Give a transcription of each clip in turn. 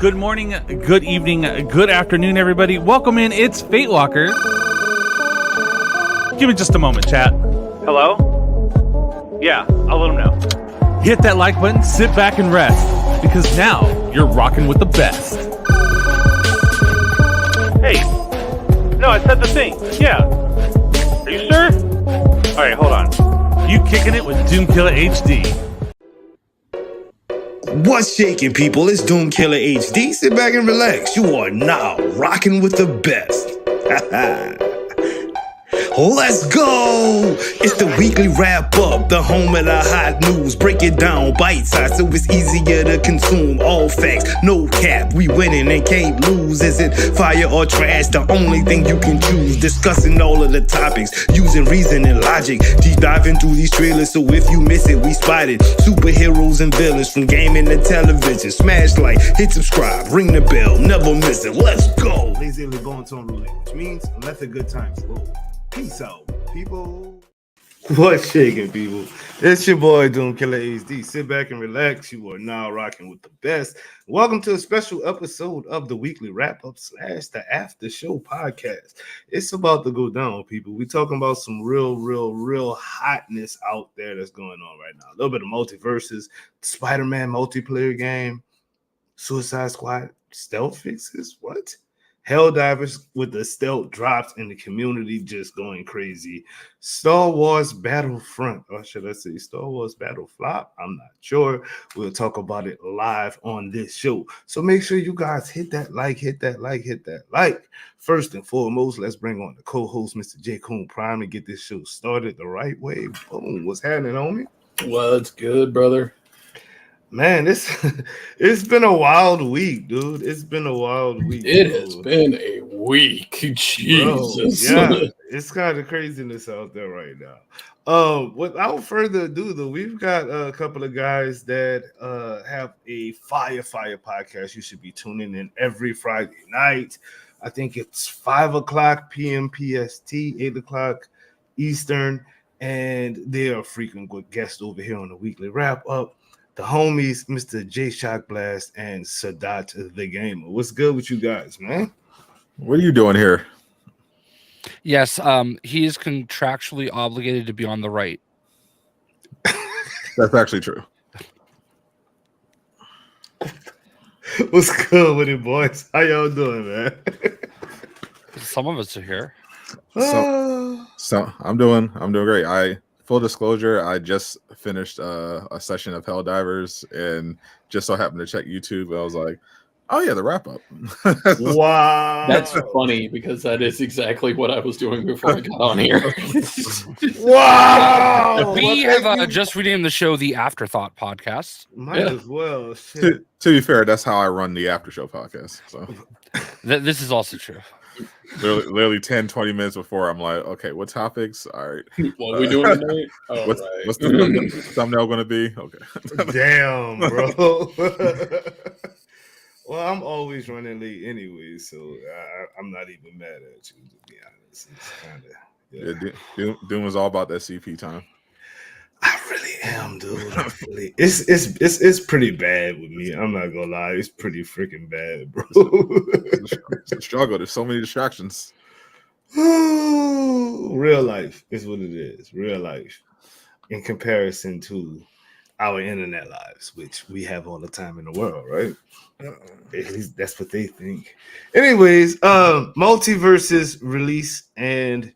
Good morning, good evening, good afternoon, everybody. Welcome in. It's Fate Walker. Give me just a moment, chat. Hello? Yeah, I'll let him know. Hit that like button, sit back and rest, because now you're rocking with the best. Hey. No, I said the thing. Yeah. Are you sure? Alright, hold on. You kicking it with Doomkiller HD. What's shaking, people? It's Doomkiller HD. Sit back and relax. You are now rocking with the best. Let's go! It's the weekly wrap up, the home of the hot news. Break it down, bite size, so it's easier to consume. All facts, no cap. We winning and can't lose. Is it fire or trash? The only thing you can choose. Discussing all of the topics, using reason and logic. Deep diving through these trailers, so if you miss it, we spotted superheroes and villains from gaming to television. Smash like, hit subscribe, ring the bell, never miss it. Let's go! Lazily going to roulette, which means let the good times roll. Peace out, people. What's shaking, people? It's your boy Doomkiller HD. Sit back and relax. You are now rocking with the best. Welcome to a special episode of the weekly wrap-up / the after show podcast. It's about to go down, people. We're talking about some real hotness out there that's going on right now. A little bit of MultiVersus, Spider-Man multiplayer game, Suicide Squad stealth fixes. What? Helldivers with the stealth drops and the community just going crazy. Star Wars Battlefront, or should I say Star Wars Battle Flop? I'm not sure. We'll talk about it live on this show. So make sure you guys hit that like. First and foremost, let's bring on the co-host, Mr. J. Coon Prime, and get this show started the right way. Boom. What's happening, homie? What's good, brother? Man, it's been a wild week, dude. It's been a wild week. It has been a week. Jesus. Bro, yeah, it's kind of craziness out there right now. Without further ado, though, we've got a couple of guys that have a fire podcast. You should be tuning in every Friday night. I think it's 5:00 p.m. PST, 8:00 Eastern, and they are a frequent guest over here on the weekly wrap up. The homies, Mr. J Shock Blast and Sadat the Gamer. What's good with you guys, man? What are you doing here? Yes, he is contractually obligated to be on the right. That's actually true. What's good with it, boys? How y'all doing, man? Some of us are here. So I'm doing great. Full disclosure, I just finished a session of Helldivers and just so happened to check YouTube. I was like, oh yeah, the wrap up. Wow. That's funny because that is exactly what I was doing before I got on here. Wow. We have just renamed the show the Afterthought Podcast. Might as well. Shit. To be fair, that's how I run the after show podcast. So This is also true. literally 10-20 minutes before, I'm like, okay, what topics? All right. What are we doing tonight? Oh, What's the thumbnail going to be? Okay. Damn, bro. Well, I'm always running late anyway, so I'm not even mad at you, to be honest. It's kind of Doom is all about that CP time. I really am, dude. It's pretty bad with me. I'm not gonna lie. It's pretty freaking bad, bro. It's a struggle. There's so many distractions. Real life is what it is. Real life in comparison to our internet lives, which we have all the time in the world, right? At least that's what they think. Anyways, MultiVersus release and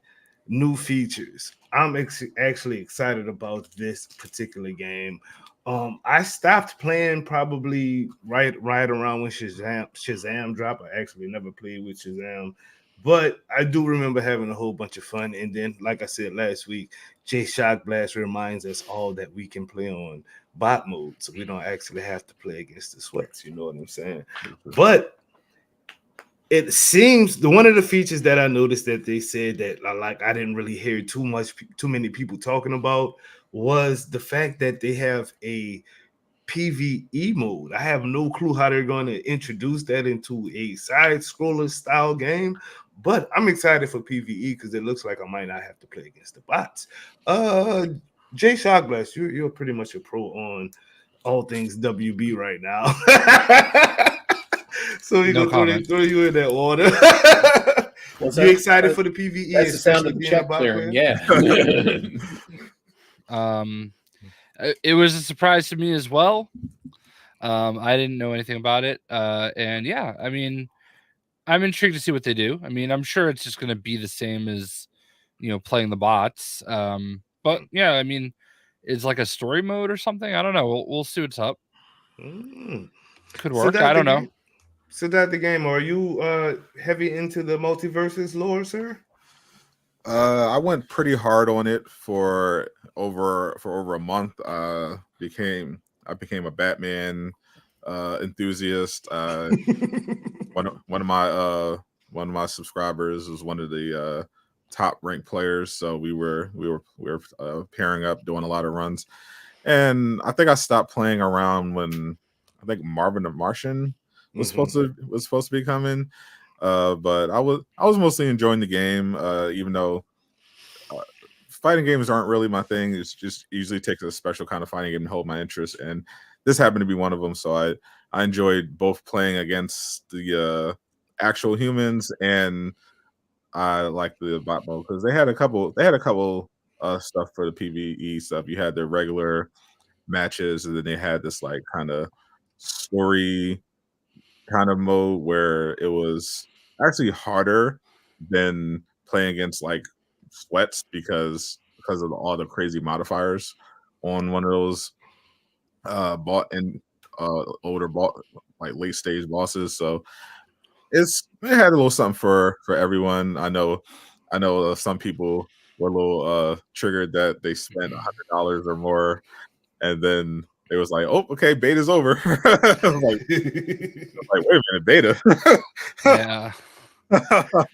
new features. I'm actually excited about this particular game. I stopped playing probably right around when Shazam dropped. I actually never played with Shazam, but I do remember having a whole bunch of fun. And then, like I said last week, J Shock Blast reminds us all that we can play on bot mode, so we don't actually have to play against the sweats. You know what I'm saying? But it seems one of the features that I noticed that they said that I didn't really hear too many people talking about was the fact that they have a PvE mode. I have no clue how they're going to introduce that into a side scroller style game, but I'm excited for PvE because it looks like I might not have to play against the bots. Jay Shockblast, you're pretty much a pro on all things WB right now. So we No gonna comment. throw you in that water. Well, You excited for the PVE? That's the sound especially of the being check a bot clearing. player? Yeah. It was a surprise to me as well. I didn't know anything about it. And yeah, I mean, I'm intrigued to see what they do. I mean, I'm sure it's just going to be the same as, playing the bots. But yeah, I mean, it's like a story mode or something. I don't know. We'll see what's up. Could So work. that's I the don't know. game. So that's the game. Are you heavy into the MultiVersus lore, sir? I went pretty hard on it for over a month. I became a Batman enthusiast. One of my subscribers was one of the top ranked players, so we were pairing up, doing a lot of runs. And I think I stopped playing around when I think Marvin the Martian was supposed to be coming. But I was mostly enjoying the game, even though fighting games aren't really my thing. It's just usually takes a special kind of fighting game to hold my interest, and this happened to be one of them. So I enjoyed both playing against the actual humans, and I like the bot mode because they had a couple stuff for the PvE stuff. You had the regular matches, and then they had this like kind of story kind of mode where it was actually harder than playing against like sweats because of all the crazy modifiers on one of those bought and older like late stage bosses. So it had a little something for everyone. I know some people were a little triggered that they spent $100 or more, and then it was like, oh, okay, beta's over. like, wait a minute, beta. Yeah.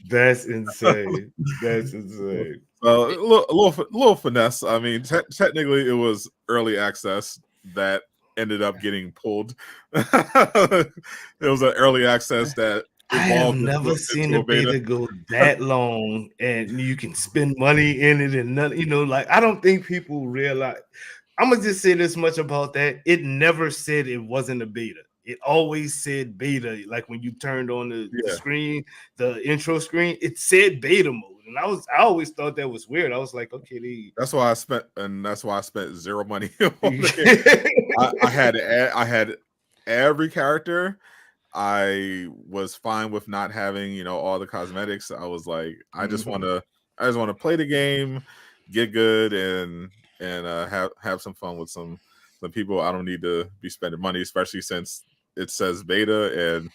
That's insane. That's insane. A little finesse. I mean, technically, it was early access that ended up getting pulled. It was an early access that I have evolved never seen into a beta go that long, and you can spend money in it and nothing. Like I don't think people realize. I'm gonna just say this much about that. It never said it wasn't a beta. It always said beta. Like when you turned on the screen, the intro screen, it said beta mode. And I always thought that was weird. I was like, okay, that's why I spent zero money on it. I had every character. I was fine with not having, all the cosmetics. I was like, I just want to play the game, get good, and have some fun with some people. I don't need to be spending money, especially since it says beta, and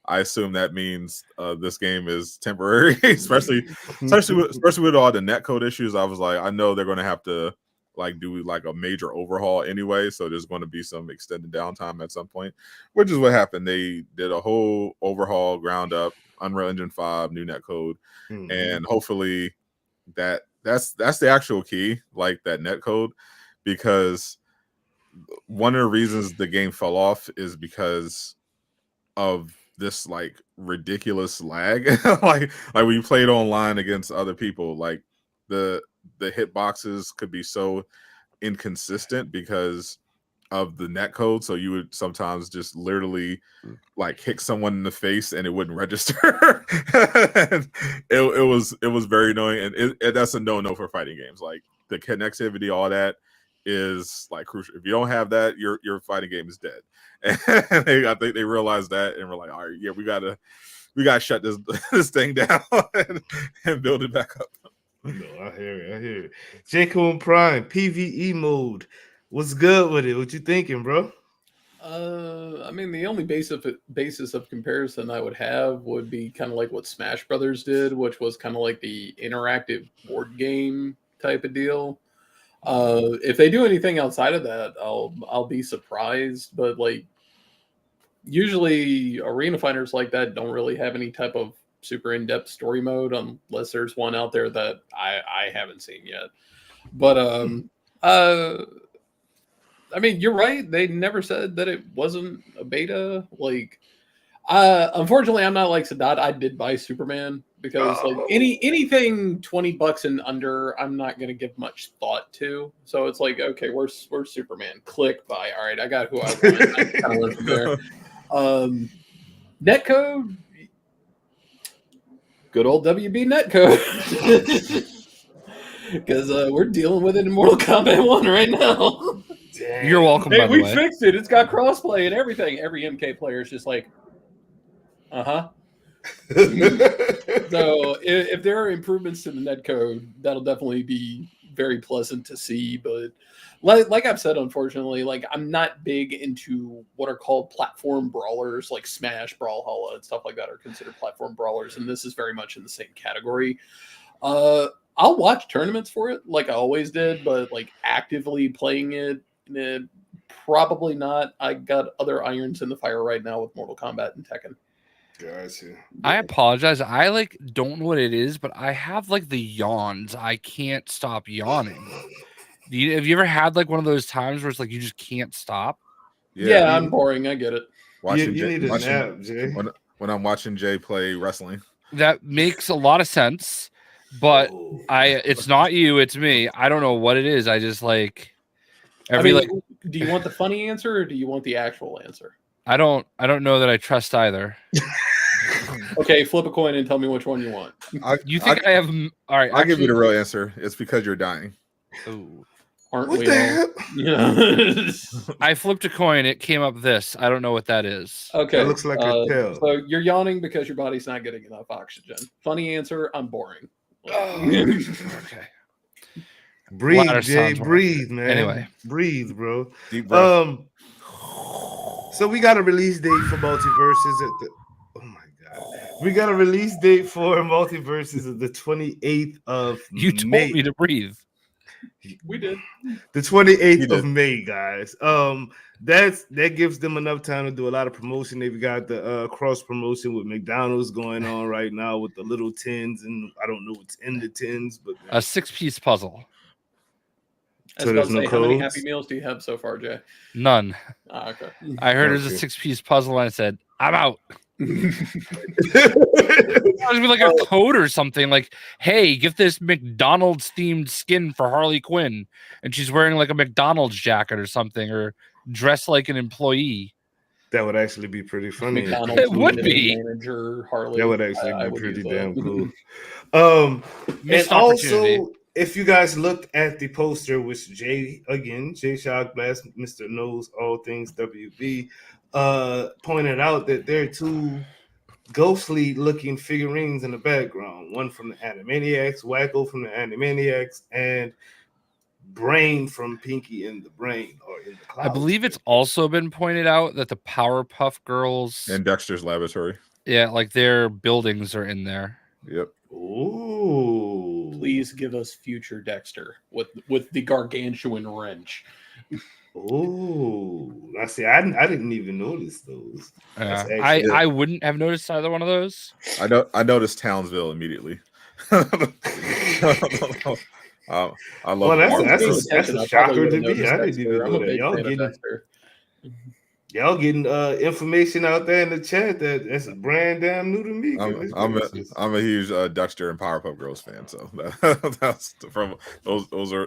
I assume that means this game is temporary, especially with all the netcode issues. I was like, I know they're going to have to like do like a major overhaul anyway, so there's going to be some extended downtime at some point, which is what happened. They did a whole overhaul, ground up, Unreal Engine 5, new netcode, and hopefully that's the actual key, like that netcode, because one of the reasons the game fell off is because of this like ridiculous lag. like when you played online against other people, like the hitboxes could be so inconsistent because of the netcode. So you would sometimes just literally like hit someone in the face and it wouldn't register. And it was very annoying, and that's a no for fighting games. Like the connectivity, all that is like crucial. If you don't have that, your fighting game is dead. And I think they realized that and were like, all right, yeah, we gotta shut this thing down and build it back up. No, I hear it. J-Cone Prime PvE mode. What's good with it? What you thinking, bro? I mean, the only basis of comparison I would have would be kind of like what Smash Brothers did, which was kind of like the interactive board game type of deal. If they do anything outside of that, I'll be surprised. But like, usually arena fighters like that don't really have any type of super in-depth story mode unless there's one out there that I haven't seen yet. But I mean, you're right. They never said that it wasn't a beta. Like, unfortunately, I'm not like Sadat. I did buy Superman because like anything $20 and under, I'm not gonna give much thought to. So it's like, okay, where's Superman? Click buy. All right, I got who I want. I kind of went from there. Netcode, good old WB netcode. Because we're dealing with it in Mortal Kombat 1 right now. You're welcome, Hey, by the we way. fixed it. It's got crossplay and everything. Every MK player is just like, uh-huh. So if there are improvements to the netcode, that'll definitely be very pleasant to see. But like I've said, unfortunately, like I'm not big into what are called platform brawlers, like Smash, Brawlhalla, and stuff like that are considered platform brawlers, and this is very much in the same category. I'll watch tournaments for it, like I always did, but like actively playing it, probably not. I got other irons in the fire right now with Mortal Kombat and Tekken. Gotcha. I apologize. I like don't know what it is, but I have like the yawns. I can't stop yawning. Have you ever had like one of those times where it's like you just can't stop? Yeah, I'm boring. I get it. Watching You need a watching- nap, Jay. when I'm watching Jay play wrestling. That makes a lot of sense, but Oh. it's not you, it's me. I don't know what it is. I just like every I mean, do you want the funny answer or do you want the actual answer? I don't know that I trust either. Okay, flip a coin and tell me which one you want. You think I have all right? I'll give you the real answer. It's because you're dying. Oh. Aren't What we the all? hell? Yeah. I flipped a coin. It came up this. I don't know what that is. Okay. That looks like a tail. So you're yawning because your body's not getting enough oxygen. Funny answer, I'm boring. Okay. Breathe, Ladder Jay. sounds more Breathe, man. Anyway. Breathe, bro. Deep breath. So we got a release date for MultiVersus at the. Oh my god. We got a release date for MultiVersus of the 28th of You told May. me to breathe. We did. The 28th You of did. May, guys. That gives them enough time to do a lot of promotion. They've got the cross promotion with McDonald's going on right now with the little tins, and I don't know what's in the tins, but A 6-piece puzzle. I So was about there's to no say, how many codes? Happy Meals do you have so far, Jay? None. Okay. I heard it was a Okay. 6-piece puzzle and I said, I'm out. It was like a code or something like, hey, get this McDonald's themed skin for Harley Quinn. And she's wearing like a McDonald's jacket or something, or dressed like an employee. that would actually be pretty funny. McDonald's It would marketing be. manager Harley. That would actually I be would pretty use damn that. cool. And Missed opportunity. also, if you guys looked at the poster, which Jay Shock Blast, Mr. Knows All Things WB, pointed out that there are two ghostly looking figurines in the background. One from the Animaniacs, Wacko from the Animaniacs, and Brain from Pinky and the Brain, or in the I Clouds. believe it's also been pointed out that the Powerpuff Girls, In Dexter's laboratory. yeah, like their buildings are in there. Yep. Ooh. Please give us future Dexter with the gargantuan wrench. Ooh. I see. I didn't even notice those. That's Yeah. actually- I wouldn't have noticed either one of those. I noticed Townsville immediately. I love Well, that's Dexter. a shocker to me. I didn't even know that. Y'all getting information out there in the chat that's brand damn new to me. I'm a huge Dexter and Powerpuff Girls fan, so that's from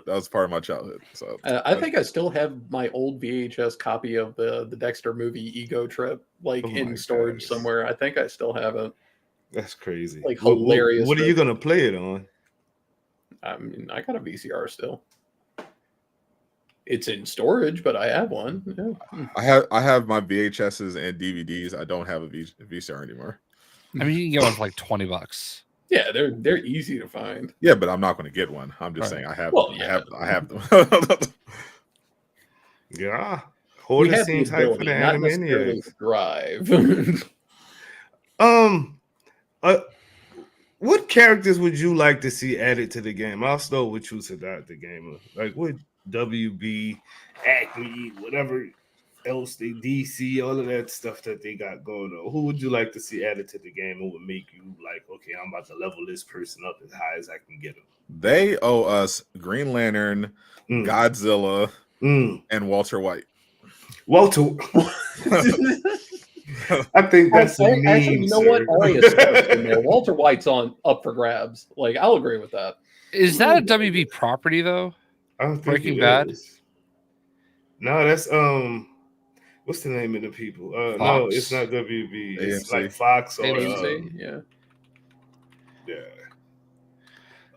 that's part of my childhood. So I think I still have my old VHS copy of the Dexter movie Ego Trip, like in storage somewhere. I think I still have it. That's crazy. Like hilarious. What are you gonna play it on? I mean, I got a VCR still. It's in storage, but I have one. Yeah. I have my VHSs and DVDs. I don't have a VCR anymore. I mean, you can get one for like $20. Yeah, they're easy to find. Yeah, but I'm not going to get one. I'm just saying I have. Well, I have them. Yeah, We Hoarder have the seems hype for ability, the not necessarily Animaniacs. drive. What characters would you like to see added to the game? I'll start with you, Sadat, the gamer. Like, what WB, Acme, whatever else they DC, all of that stuff that they got going on. Who would you like to see added to the game and would make you like, okay, I'm about to level this person up as high as I can get them? They owe us Green Lantern, Godzilla, and Walter White. Walter. I think that's a meme, actually, you know what? Arya Stark's in there. Walter White's up for grabs. Like, I'll agree with that. Is that a WB property though? I don't think Breaking it Bad? is. No, that's What's the name of the people? No, Fox. it's not WB. It's AMC. like Fox or AMC, yeah.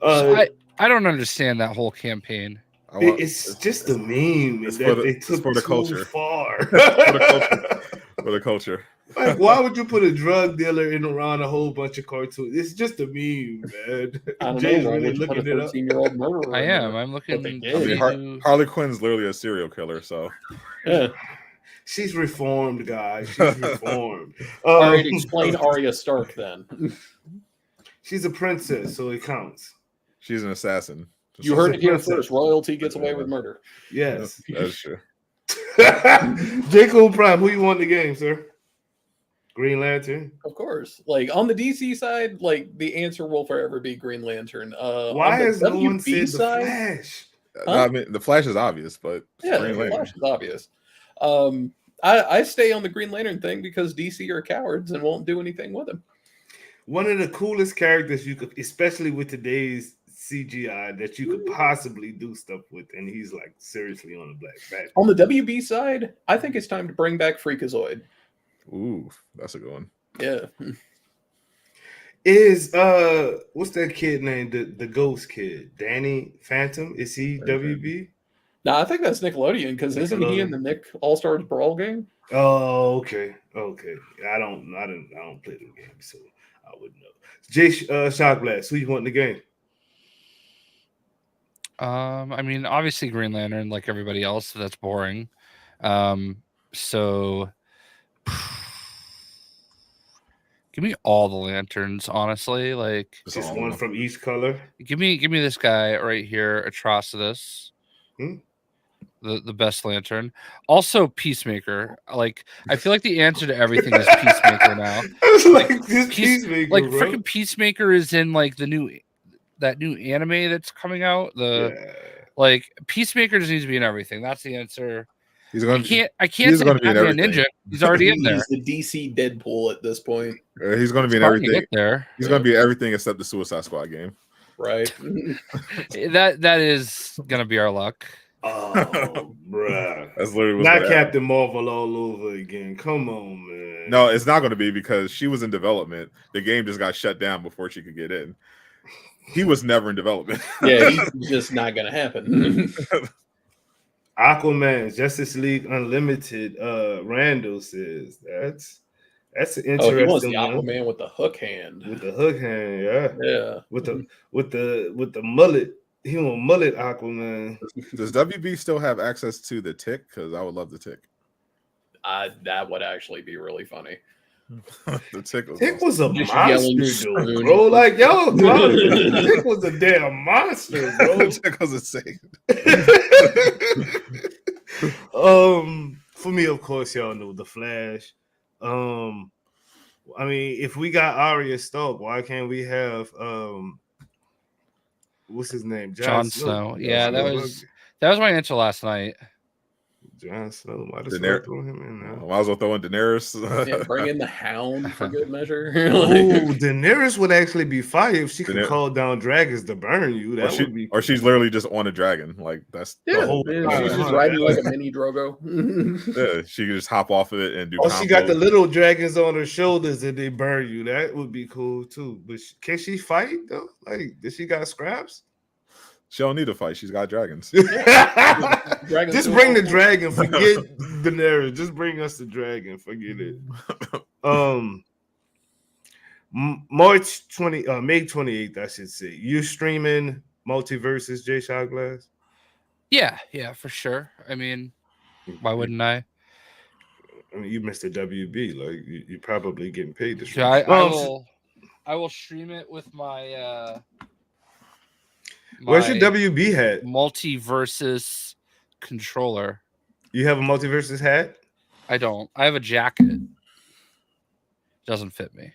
So I don't understand that whole campaign. It's just a meme that they took for the too culture. far. For the culture. For the culture. Like, why would you put a drug dealer in around a whole bunch of cartoons? It's just a meme, man. I don't Jay's know. Why really would you put a looking it up. 13-year-old murderer? I in am. there? I'm But looking. they I did. mean, Harley Quinn's literally a serial killer, so Yeah. She's reformed, guys. She's reformed. All right, explain Arya Stark then. She's a princess, so it counts. she's an assassin. You heard it here princess. first. Royalty gets away with murder. Yes. That's true. J. Prime, who you want the game, sir? Green Lantern. Of course. Like on the DC side, like the answer will forever be Green Lantern. Why on the has no one WB said the Flash? I mean, the Flash is obvious, but Yeah, Green the Lantern. Flash is obvious. I stay on the Green Lantern thing because DC are cowards and won't do anything with him. One of the coolest characters you could, especially with today's CGI, that you could possibly do stuff with, and he's like seriously on a black bat. On the WB side, I think it's time to bring back Freakazoid. Ooh, that's a good one. Yeah. Is what's that kid named? The ghost kid, Danny Phantom? Is he WB? No, I think that's Nickelodeon because isn't he in the Nick All Stars Brawl game? Oh, okay. I don't play the game, so I wouldn't know. Jay Shot Blast, who you want in the game? I mean, obviously Green Lantern, like everybody else, that's boring. So give me all the lanterns, honestly. Like just one from each color. Give me this guy right here, Atrocitus. The best lantern. Also Peacemaker. Like I feel like the answer to everything is Peacemaker now. It's like this Peacemaker, like bro. freaking Peacemaker is in like that new anime that's coming out. Like Peacemaker just needs to be in everything. That's the answer. I can't say Batman Ninja. He's already in there. He's the DC Deadpool at this point. He's going to be in everything. He's going to be everything except the Suicide Squad game. Right. that is going to be our luck. Oh, bruh. That's literally not Captain Marvel all over again. Come on, man. No, it's not going to be because she was in development. The game just got shut down before she could get in. He was never in development. Yeah, he's just not going to happen. Aquaman, Justice League Unlimited. Randall says that's an interesting. He wants the Aquaman with the hook hand. With the hook hand, yeah. Yeah. With the mullet. He want mullet Aquaman. Does WB still have access to the tick? Because I would love the tick. That would actually be really funny. The tick was a monster, dude, bro. Like, yo, the tick was a damn monster, bro. The tick was insane. For me, of course, y'all know the Flash. I mean, if we got Arya Stark, why can't we have what's his name? Jon Snow. Yeah, that was my answer last night. Jon Snow. Might as well throw him in now. Might as well throw in Daenerys. Yeah, bring in the Hound for good measure. Daenerys would actually be fire if she could call down dragons to burn you. That would be. Or she's literally just on a dragon. Like that's the whole. She's just riding like a mini Drogo. Yeah, she could just hop off of it and do. She got the little dragons on her shoulders and they burn you. That would be cool too. But can she fight though? Like, does she got scraps? She don't need to fight. She's got dragons. Just bring the dragon. Forget Daenerys. Just bring us the dragon. Forget it. May 28th, I should say. You streaming MultiVersus, J Shot Glass? Yeah, for sure. I mean, why wouldn't I? I mean, you missed the WB. Like you're probably getting paid to stream. Yeah, I will stream it with my. Where's your WB hat? MultiVersus controller. You have a MultiVersus hat? I don't. I have a jacket. Doesn't fit me.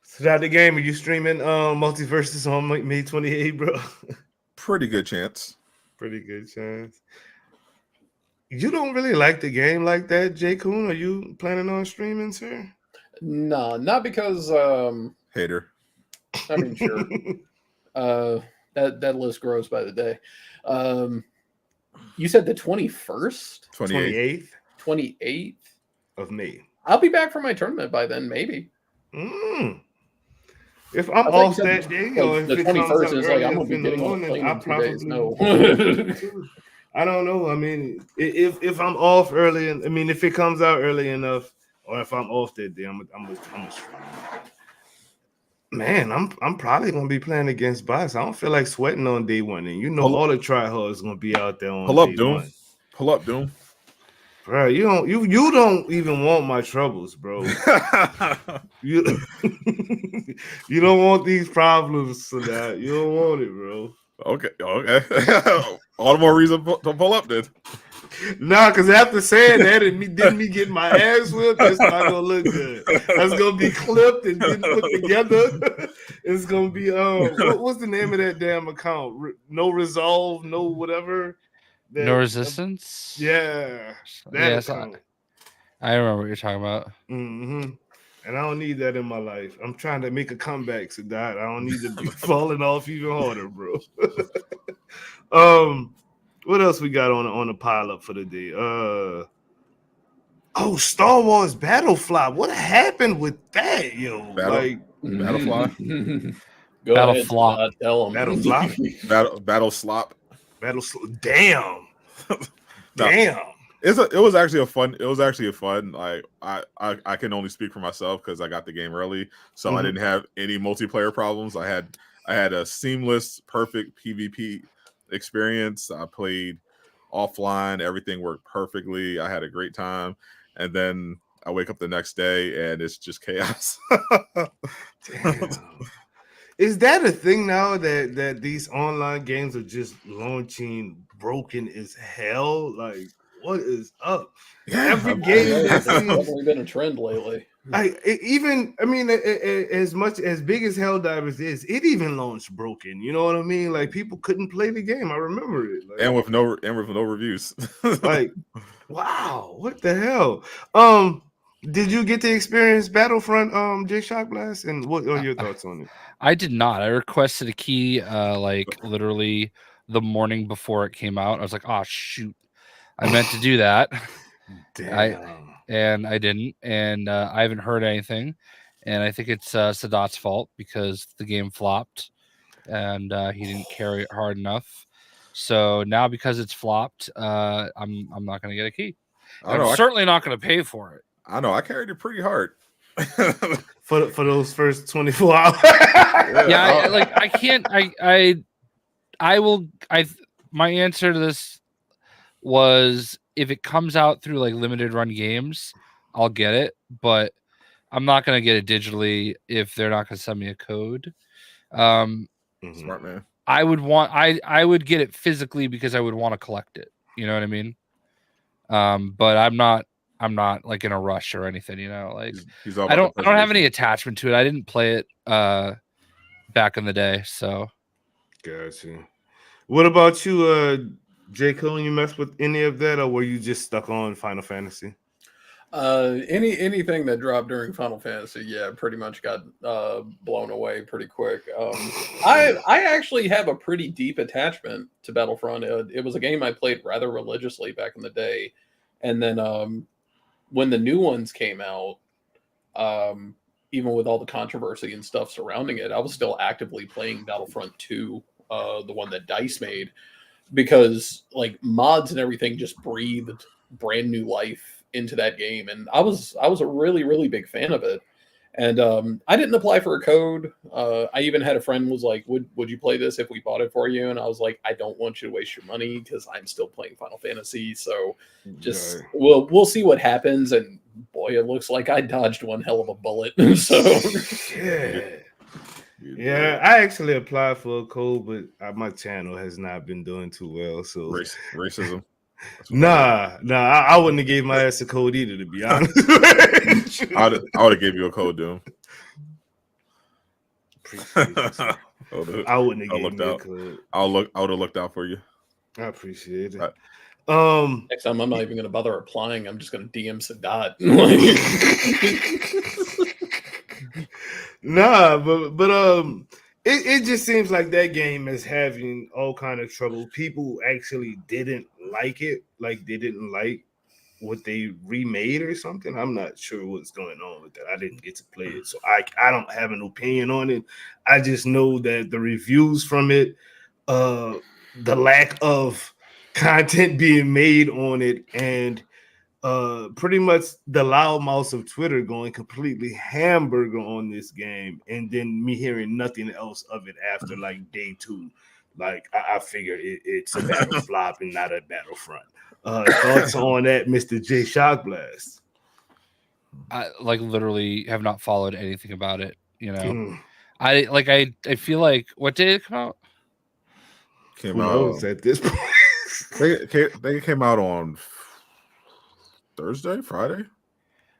So that the game, are you streaming MultiVersus on May 28th, bro? Pretty good chance. Pretty good chance. You don't really like the game like that, J. Kuhn? Are you planning on streaming, sir? No, not because hater. I mean, sure. That list grows by the day. You said the 21st, 28th. 28th of May. I'll be back for my tournament by then, maybe. If I'm I think off that day, like, or if the it comes 21st out is early like I'm enough gonna be in the getting on a morning, plane I in 2 days. probably No. I don't know. I mean, if I'm off early, and I mean, if it comes out early enough, or if I'm off that day, I'm man, I'm probably gonna be playing against bots. I don't feel like sweating on day one, and you know all the tryhards gonna be out there on Pull up, day Doom. one. Pull up, Doom. Bro, you don't even want my troubles, bro. You you don't want these problems, so that you don't want it, bro. Okay. All the more reason to pull up then. Nah, because after saying that and me getting my ass whipped, that's not gonna look good. That's gonna be clipped and getting put together. It's gonna be what's the name of that damn account? No resolve, no whatever. No resistance. Yeah, Yes, I remember what you're talking about. Mm-hmm. And I don't need that in my life. I'm trying to make a comeback, so that I don't need to be falling off even harder, bro. What else we got on the pile up for the day? Star Wars Battle Flop. What happened with that, yo? Battle Fly? Go Battle ahead, Flop. Scott, tell them. Battle Flop? Battle Slop. Damn. Damn. It was actually a fun. Like I can only speak for myself because I got the game early, so I didn't have any multiplayer problems. I had a seamless, perfect PvP experience. I played offline, everything worked perfectly. I had a great time, and then I wake up the next day and it's just chaos. Damn. Is that a thing now that these online games are just launching broken as hell? Like, what is up? Yeah, Every game that There's seems definitely been a trend lately. as much as big as Helldivers is, it even launched broken. You know what I mean? Like people couldn't play the game. I remember it. Like, and with no reviews. like, wow, what the hell? Did you get to experience Battlefront, J Shock Blast? And what are your thoughts on it? I did not. I requested a key like literally the morning before it came out. I was like, oh shoot, I meant to do that. Damn. I didn't, and I haven't heard anything. And I think it's Sadat's fault because the game flopped, and he didn't carry it hard enough. So now because it's flopped, I'm not going to get a key. I'm certainly not going to pay for it. I know I carried it pretty hard for those first 24 hours. I can't. My answer to this was if it comes out through like limited run games, I'll get it, but I'm not going to get it digitally if they're not going to send me a code. Smart man. I would get it physically because I would want to collect it. You know what I mean? But I'm not like in a rush or anything, you know, like I don't have any attachment to it. I didn't play it back in the day. So gotcha. What about you, J. Cole? You messed with any of that, or were you just stuck on Final Fantasy? Anything that dropped during Final Fantasy, yeah, pretty much got blown away pretty quick. I actually have a pretty deep attachment to Battlefront. It was a game I played rather religiously back in the day, and then when the new ones came out, even with all the controversy and stuff surrounding it, I was still actively playing Battlefront 2, the one that DICE made, because like mods and everything just breathed brand new life into that game, and I was a really, really big fan of it. And I didn't apply for a code. I even had a friend who was like, would you play this if we bought it for you? And I was like, I don't want you to waste your money because I'm still playing Final Fantasy. So just we'll see what happens. And boy, it looks like I dodged one hell of a bullet. So yeah, I actually applied for a code, but my channel has not been doing too well. So racism. Nah, I wouldn't have gave my ass a code either, to be honest. I would have gave you a code, Doom. I wouldn't have given you a code. I would have looked out for you. I appreciate it. Next time, I'm not even going to bother applying. I'm just going to DM Sadat. Nah, but it just seems like that game is having all kind of trouble. People actually didn't like it, like they didn't like what they remade or something. I'm not sure what's going on with that. I didn't get to play it, so I don't have an opinion on it. I just know that the reviews from it, the lack of content being made on it, and pretty much the loudmouths of Twitter going completely hamburger on this game, and then me hearing nothing else of it after like day 2. Like I figure it's a battle flop and not a battlefront. Thoughts on that, Mr. J Shockblast? I like literally have not followed anything about it. You know, Mm. I feel like, what day did it come out? Came Who out. knows at this point? They came out on Thursday, Friday.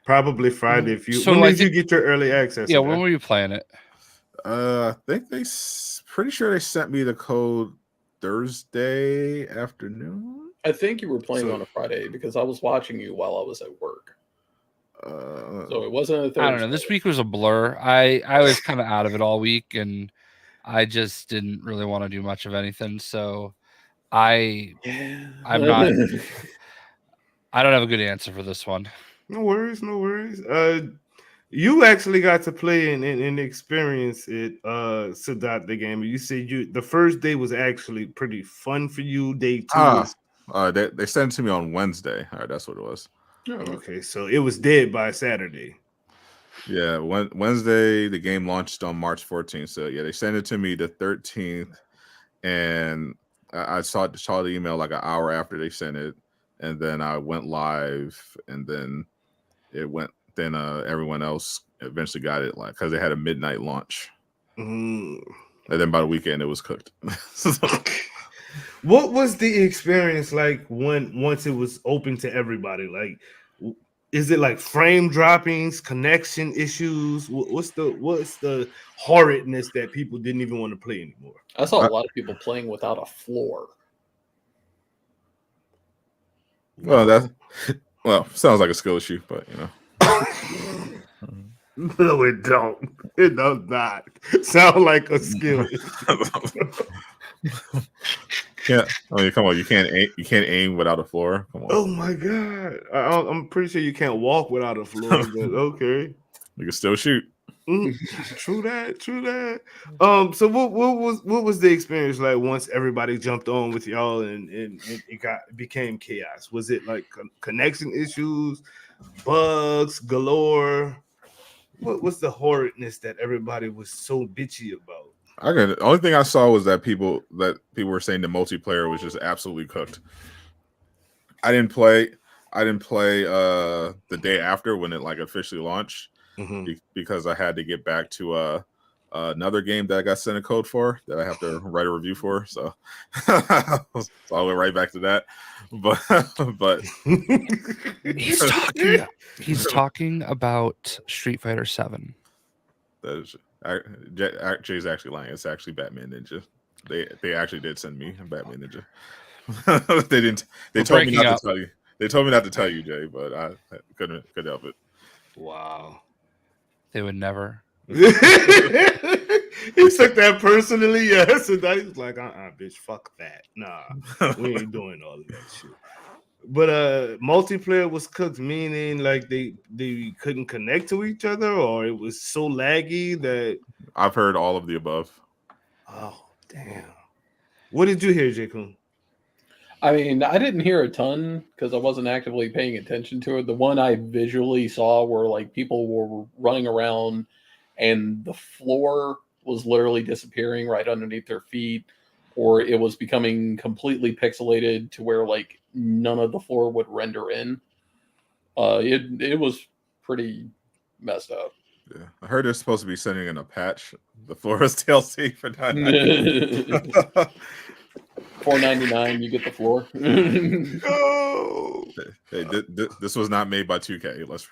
Probably Friday. If you So when I did you think- get your early access? Yeah, of that? when were you playing it? I think pretty sure they sent me the code Thursday afternoon. I think you were playing So- on a Friday because I was watching you while I was at work. So it wasn't a Thursday. I don't know. This week was a blur. I was kind of out of it all week, and I just didn't really want to do much of anything. So I'm not. I don't have a good answer for this one. No worries, no worries. You actually got to play and experience it, Sadat, the game. You said the first day was actually pretty fun for you. Day 2 was they sent it to me on Wednesday. All right, that's what it was. okay. So it was dead by Saturday. Yeah, Wednesday the game launched on March 14th. So yeah, they sent it to me the 13th, and I saw the email like an hour after they sent it, and then I went live, and then it went. Then everyone else eventually got it, like, because they had a midnight launch, and then by the weekend it was cooked. What was the experience like once it was open to everybody? Like, is it like frame droppings, connection issues? What's the horridness that people didn't even want to play anymore? I saw a lot of people playing without a floor. Well, sounds like a skill issue, but you know. No, it don't. It does not sound like a skill. Yeah, I mean, come on, you can't aim without a floor. Come on. Oh my god, I'm pretty sure you can't walk without a floor. But okay, You can still shoot. True that. So what was the experience like once everybody jumped on with y'all and it became chaos? Was it like connection issues, bugs galore? What was the horridness that everybody was so bitchy about? The only thing I saw was that people were saying the multiplayer was just absolutely cooked. I didn't play the day after when it like officially launched, because I had to get back to another game that I got sent a code for that I have to write a review for. So, I went right back to that. But He's talking about Street Fighter 7. Jay's actually lying. It's actually Batman Ninja. They actually did send me a Batman Ninja. They didn't. They told me not to tell you. They told me not to tell you, Jay, but I couldn't help it. Wow. They would never. He took that personally, yes, and he was like, bitch, fuck that. Nah, we ain't doing all of that shit. But multiplayer was cooked, meaning like they couldn't connect to each other, or it was so laggy that I've heard all of the above. Oh damn! What did you hear, J-Kun? I mean, I didn't hear a ton because I wasn't actively paying attention to it. The one I visually saw were like people were running around and the floor was literally disappearing right underneath their feet, or it was becoming completely pixelated to where like none of the floor would render in. It was pretty messed up. Yeah, I heard they're supposed to be sending in a patch. The floor is TLC for $9.99. $4.99, you get the floor. Oh, hey, this was not made by 2K. Let's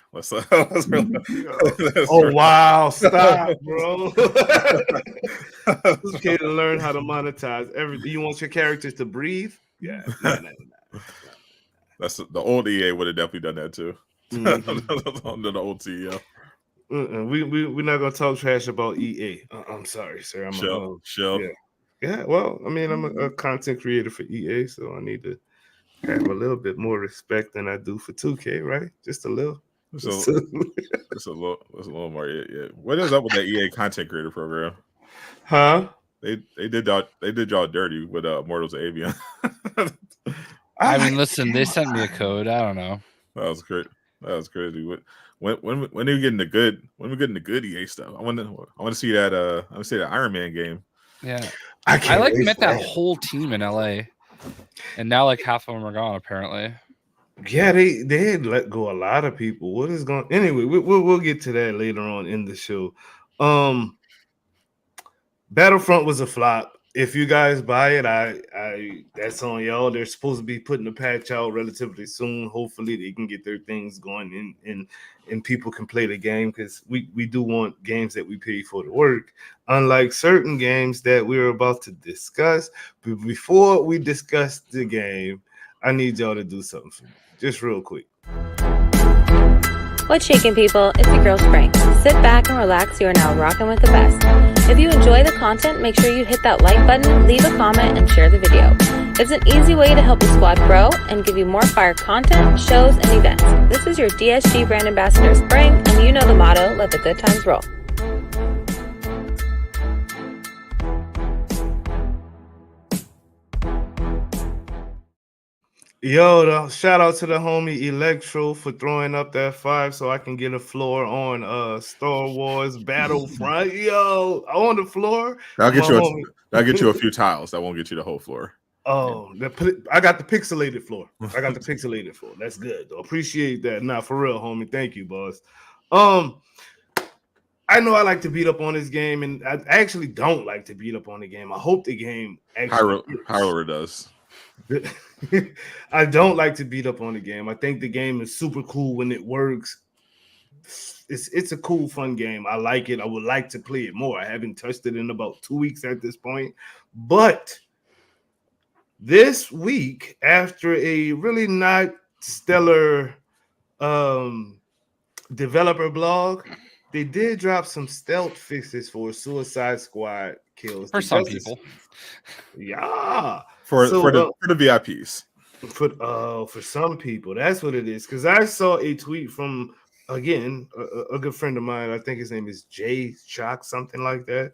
oh wow! Stop, bro. 2K to learn how to monetize everything. You want your characters to breathe? Yeah, no. That's the old EA would have definitely done that too. Under the old CEO. We're not gonna talk trash about EA. I'm sorry, sir. Chill. Yeah. Well, I mean, I'm a content creator for EA, so I need to have a little bit more respect than I do for 2K, right? Just a little. It's a little more. Yeah. What is up with that EA content creator program? Huh? They did y'all dirty with Mortals of Avian. I mean, listen, they sent me a code. I don't know. That was great. That was crazy. When are we getting the good? When we getting the good EA stuff? I want to see that. I want to see that Iron Man game. Yeah, I like met that whole team in LA, and now like half of them are gone apparently. Yeah, they had let go a lot of people. What is going? Anyway, we'll get to that later on in the show. Battlefront was a flop. If you guys buy it, I that's on y'all. They're supposed to be putting the patch out relatively soon. Hopefully, they can get their things going and people can play the game, because we do want games that we pay for to work. Unlike certain games that we're about to discuss, but before we discuss the game, I need y'all to do something for me, just real quick. What's shaking, people? It's your girl Spring. Sit back and relax. You are now rocking with the best. If you enjoy the content, make sure you hit that like button, leave a comment, and share the video. It's an easy way to help the squad grow and give you more fire content, shows, and events. This is your DSG brand ambassador Spring, and you know the motto, let the good times roll. Yo, shout out to the homie Electro for throwing up that 5 so I can get a floor on Star Wars Battlefront. Yo, on the floor. That'll get you a few tiles. That won't get you the whole floor. Oh, I got the pixelated floor. That's good, though. Appreciate that. Nah, for real, homie. Thank you, boss. I know I like to beat up on this game, and I actually don't like to beat up on the game. I hope the game actually Hyrule does. I don't like to beat up on the game. I think the game is super cool when it works. It's a cool, fun game. I like it. I would like to play it more. I haven't touched it in about 2 weeks at this point. But this week, after a really not stellar developer blog, they did drop some stealth fixes for Suicide Squad kills. For some people. Yeah. For the VIPs. For some people, that's what it is. Because I saw a tweet from, again, a good friend of mine. I think his name is Jay Shock, something like that.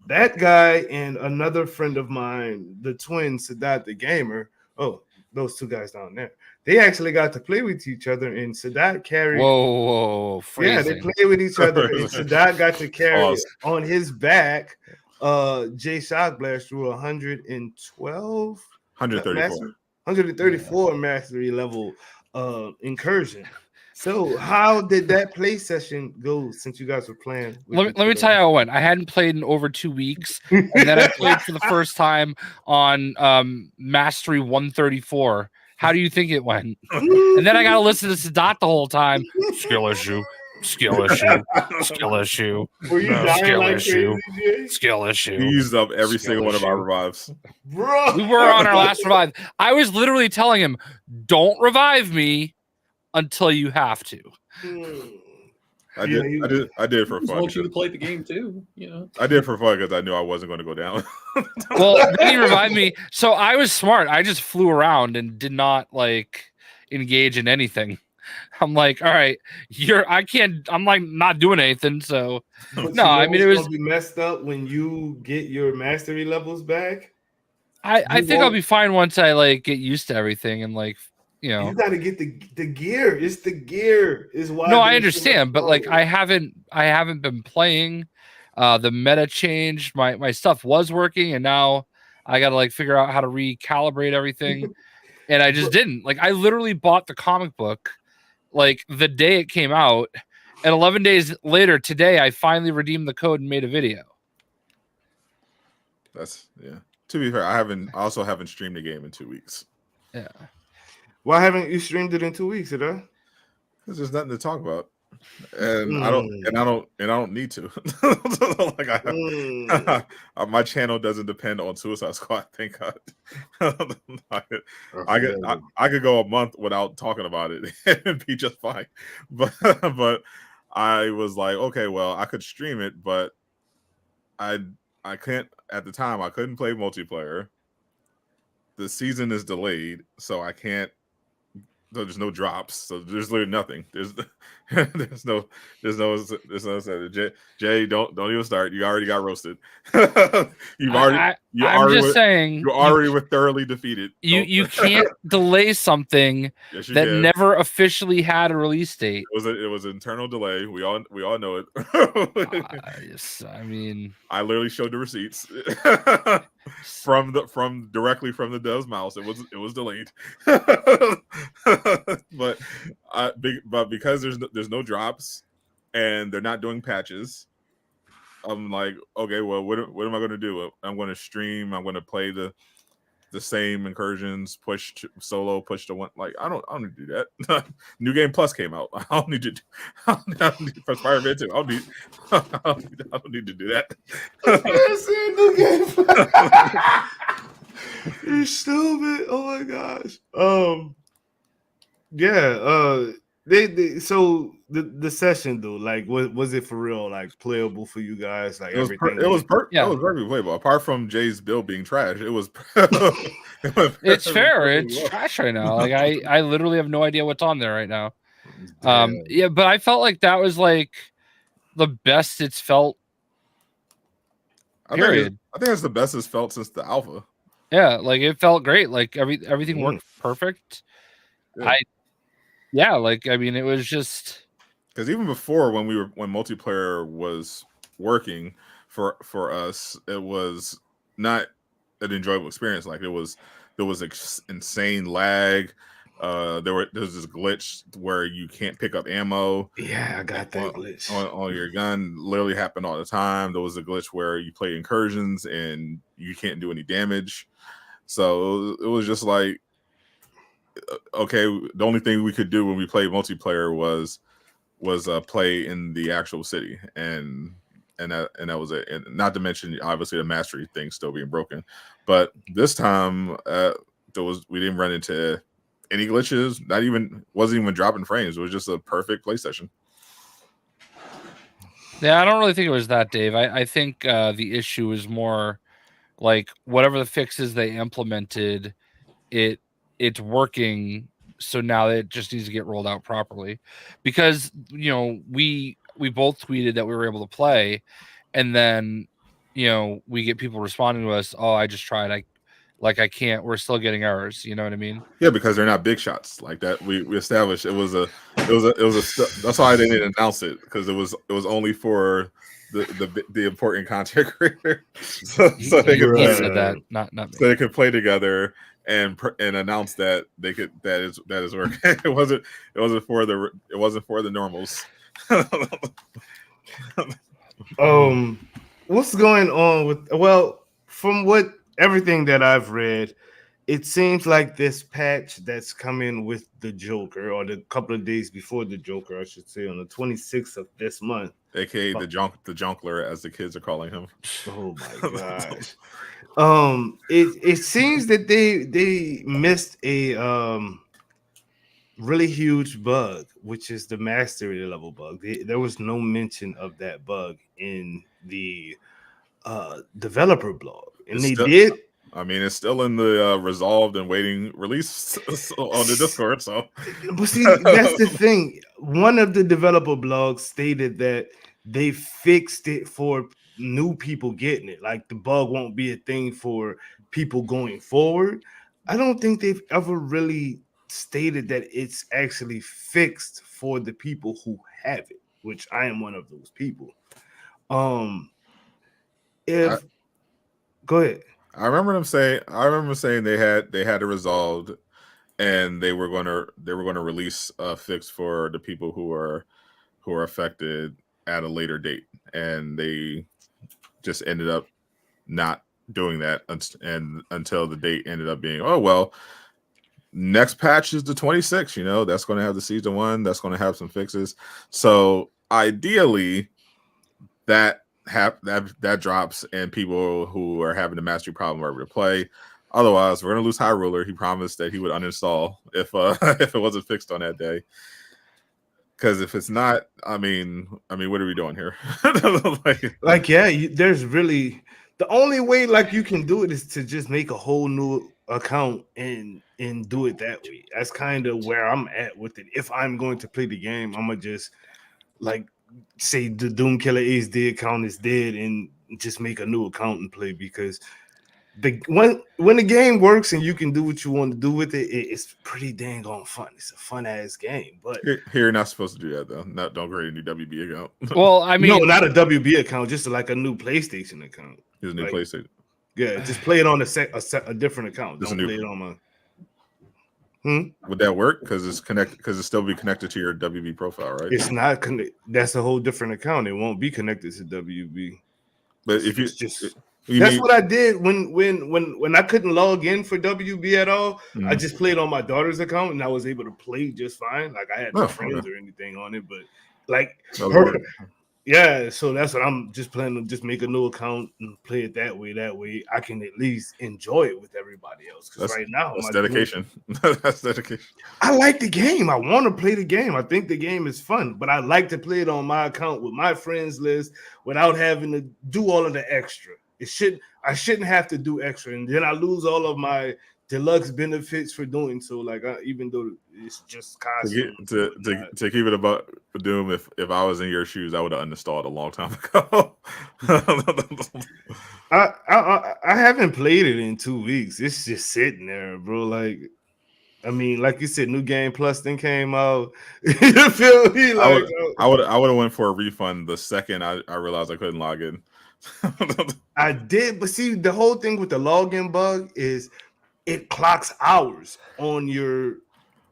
That guy and another friend of mine, the twin Sadat the Gamer. Oh, those two guys down there. They actually got to play with each other, and Sadat carried. Whoa, yeah, they played with each other, and Sadat got to carry on his back. Jay Shock Blast through 134 mastery level incursion. So how did that play session go since you guys were playing? Let me tell you how it went. I hadn't played in over 2 weeks, and then I played for the first time on mastery 134. How do you think it went? And then I got to listen to Sadat the whole time. Skill issue. Skill issue. Skill issue. Were you dying skill like issue. Crazy, Skill issue. He used up every single one of our revives. Bro. We were on our last revive. I was literally telling him, don't revive me until you have to. I did it for fun. I want you to play the game too, you know. I did it for fun because I knew I wasn't going to go down. Well, then he revived me. So I was smart. I just flew around and did not like engage in anything. I'm like, all right, I'm like not doing anything. So no, I mean, it was be messed up when you get your mastery levels back. I think I'll be fine once I like get used to everything and like, you know, you got to get the gear. It's the gear is why. No, I understand, but like I haven't been playing. The meta changed. My stuff was working, and now I got to like figure out how to recalibrate everything. And I just didn't. Like I literally bought the comic book like the day it came out, and 11 days later today I finally redeemed the code and made a video. That's To be fair, I also haven't streamed the game in 2 weeks. Yeah. Why haven't you streamed it in 2 weeks, Because there's nothing to talk about, and I don't need to. Like my channel doesn't depend on Suicide Squad. Thank God. I could go a month without talking about it and be just fine. But I was like, okay, well, I could stream it, but I can't at the time. I couldn't play multiplayer. the season is delayed, so I can't. So there's no drops. So there's literally nothing. There's no Jay, don't even start. You already got roasted. you already were thoroughly defeated. You can't delay something yes, that can. never officially had a release date. It was an internal delay. We all know it. Yes, I mean, I literally showed the receipts directly from the dev's mouse. It was delayed. but because there's no drops and they're not doing patches, I'm like, okay, well, what am I going to do? I'm going to stream. I'm going to play the same incursions, push to solo, push to one. Like I don't need to do that. New Game Plus came out. I don't need to for Spider-Man 2. I don't need to do that. New Game Plus. You're stupid. Oh my gosh. Yeah. So the session though, like, was it for real, like, playable for you guys? Like, it was everything. It was very playable. Apart from Jay's build being trash, it was. It's fair. It's trash right now. Like I literally have no idea what's on there right now. Yeah, but I felt like that was like the best it's felt. Period. I think it's the best it's felt since the alpha. Yeah, like it felt great. Like everything worked perfect. Yeah. Like I mean, it was just because even before when multiplayer was working for us, it was not an enjoyable experience. Like there was insane lag. There was this glitch where you can't pick up ammo. Yeah, I got that glitch on your gun. Literally happened all the time. There was a glitch where you play incursions and you can't do any damage. So it was just like, okay, the only thing we could do when we played multiplayer was play in the actual city, and that was it. And not to mention, obviously, the mastery thing still being broken. But this time, we didn't run into any glitches. Wasn't even dropping frames. It was just a perfect play session. Yeah, I don't really think it was that, Dave. I think the issue is more like whatever the fixes they implemented, it's working. So now it just needs to get rolled out properly, because we both tweeted that we were able to play, and then we get people responding to us, oh, I just tried, I can't. We're still getting errors. You know what I mean? Yeah, because they're not big shots like that. We established it was a. That's why they didn't announce it, because it was only for the important content creator, so they could play, said that, not me. So they could play together and announce that they could that is working. It wasn't for the normals. What's going on with from everything that I've read, it seems like this patch that's coming with the Joker, or the couple of days before the Joker, I should say, on the 26th of this month, aka the Jonkler, as the kids are calling him. Oh my gosh. It seems that they missed a really huge bug, which is the mastery level bug. There was no mention of that bug in the developer blog, and they did. I mean, it's still in the resolved and waiting release on the Discord. So, but see, that's the thing. One of the developer blogs stated that they fixed it for new people getting it. Like, the bug won't be a thing for people going forward. I don't think they've ever really stated that it's actually fixed for the people who have it, which I am one of those people. Go ahead. I remember saying they had it resolved, and they were going to release a fix for the people who are affected at a later date, and they just ended up not doing that until the date ended up being, oh well, next patch is the 26th. That's going to have the season 1. That's going to have some fixes. So ideally, that drops, and people who are having the mastery problem are able to play. Otherwise, we're going to lose High Ruler. He promised that he would uninstall if it wasn't fixed on that day. Because if it's not, I mean, what are we doing here? There's really, the only way you can do it is to just make a whole new account and do it that way. That's kind of where I'm at with it. If I'm going to play the game, I'm gonna just like say the Doom Killer Ace D account is dead and just make a new account and play, because when the game works and you can do what you want to do with it, it's pretty dang on fun. It's a fun ass game. But Here, you're not supposed to do that though. Don't create a new WB account. Well, I mean, no, not a WB account, just like a new PlayStation account. His new Like, PlayStation. Yeah, just play it on a different account. Just Don't a new- play it on my. Would that work? Because it's connected. Because it still be connected to your WB profile, right? It's not connected. That's a whole different account. It won't be connected to WB. But if you It's just you that's mean, what I did when I couldn't log in for WB at all. I Mhm. just played on my daughter's account and I was able to play just fine. Like I had no Oh, friends okay. or anything on it, but like that was her, work. yeah. So that's what I'm just planning to just make a new account and play it that way. That way I can at least enjoy it with everybody else. Because right now That's my dedication. That's dedication. I like the game. I want to play the game. I think the game is fun, but I like to play it on my account with my friends list without having to do all of the extra. I shouldn't have to do extra, and then I lose all of my deluxe benefits for doing so. Like even though it's just costumes. To keep it about Doom, if I was in your shoes, I would have uninstalled a long time ago. I haven't played it in 2 weeks. It's just sitting there, bro. Like, I mean, like you said, New Game Plus then came out. You feel me? Like I would have went for a refund the second I realized I couldn't log in. I did, but see, the whole thing with the login bug is it clocks hours on your,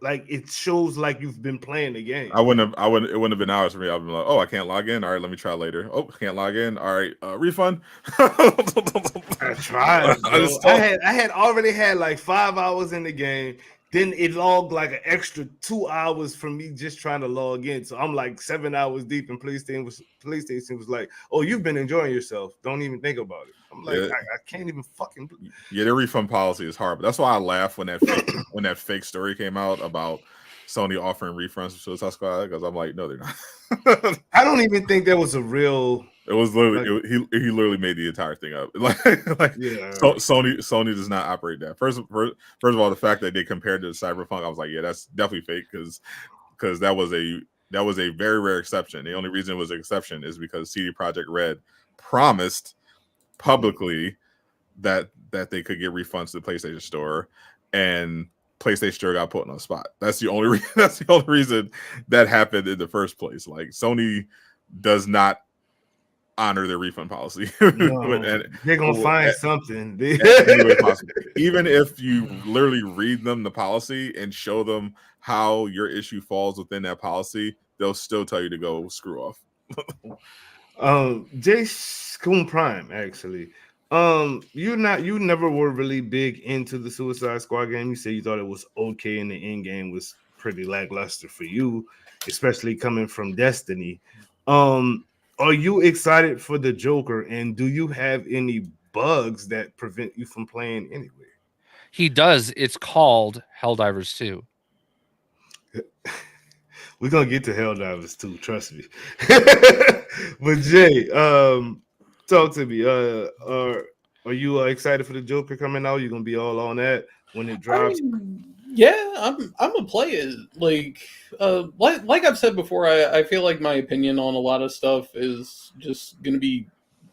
like it shows like you've been playing the game. It wouldn't have been hours for me. I'd be like, oh, I can't log in. All right, let me try later. Oh, can't log in. All right, refund. I tried, bro. I had already had like 5 hours in the game. Then it logged like an extra 2 hours for me just trying to log in. So I'm like 7 hours deep, and PlayStation was like, "Oh, you've been enjoying yourself. Don't even think about it." I'm like, Yeah. I can't even fucking. Yeah, their refund policy is hard, but that's why I laughed when that fake story came out about Sony offering refunds for Suicide Squad, because I'm like, no, they're not. I don't even think that was a real. It was literally he literally made the entire thing up. Yeah. Sony does not operate that. First of all, the fact that they compared it to Cyberpunk, I was like, yeah, that's definitely fake, because that was a very rare exception. The only reason it was an exception is because CD Projekt Red promised publicly that they could get refunds to the PlayStation Store, and PlayStation Store got put on the spot. That's the only reason that happened in the first place. Like, Sony does not honor their refund policy. No, they're gonna find something. Any way possible. Even if you literally read them the policy and show them how your issue falls within that policy, they'll still tell you to go screw off. Jay Schoon Prime, actually. You never were really big into the Suicide Squad game. You said you thought it was okay, and the end game was pretty lackluster for you, especially coming from Destiny. Are you excited for the Joker, and do you have any bugs that prevent you from playing anyway? He does. It's called Helldivers 2. We're gonna get to Helldivers 2, trust me. But Jay, talk to me. Are you excited for the Joker coming out? You're gonna be all on that when it drops? Yeah, I'm gonna play it. Like I've said before, I feel like my opinion on a lot of stuff is just gonna be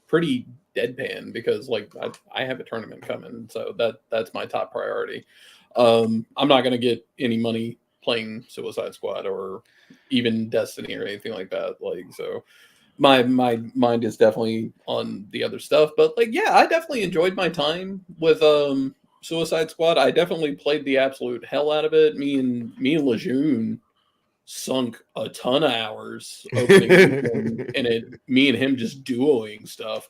pretty deadpan, because like I have a tournament coming, so that's my top priority. I'm not gonna get any money playing Suicide Squad or even Destiny or anything like that. Like, so my mind is definitely on the other stuff. But like, yeah, I definitely enjoyed my time with Suicide Squad. I definitely played the absolute hell out of it. Me and Lejeune sunk a ton of hours opening weekend in it. Me and him just duoing stuff.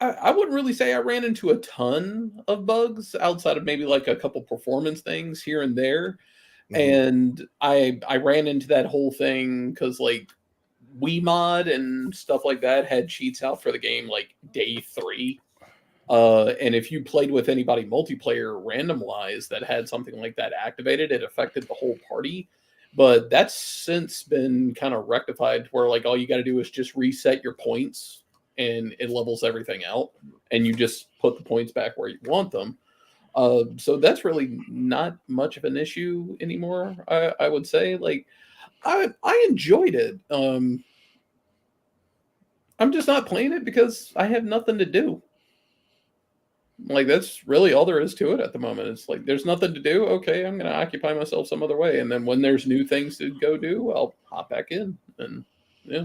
I wouldn't really say I ran into a ton of bugs outside of maybe like a couple performance things here and there. And I ran into that whole thing because like WeMod and stuff like that had cheats out for the game like day 3. And if you played with anybody multiplayer random-wise that had something like that activated, it affected the whole party. But that's since been kind of rectified, where like all you got to do is just reset your points and it levels everything out. and you just put the points back where you want them. So that's really not much of an issue anymore. I would say, like, I enjoyed it. I'm just not playing it because I have nothing to do. Like, that's really all there is to it at the moment. It's like, there's nothing to do. Okay, I'm going to occupy myself some other way. And then when there's new things to go do, I'll hop back in. And yeah,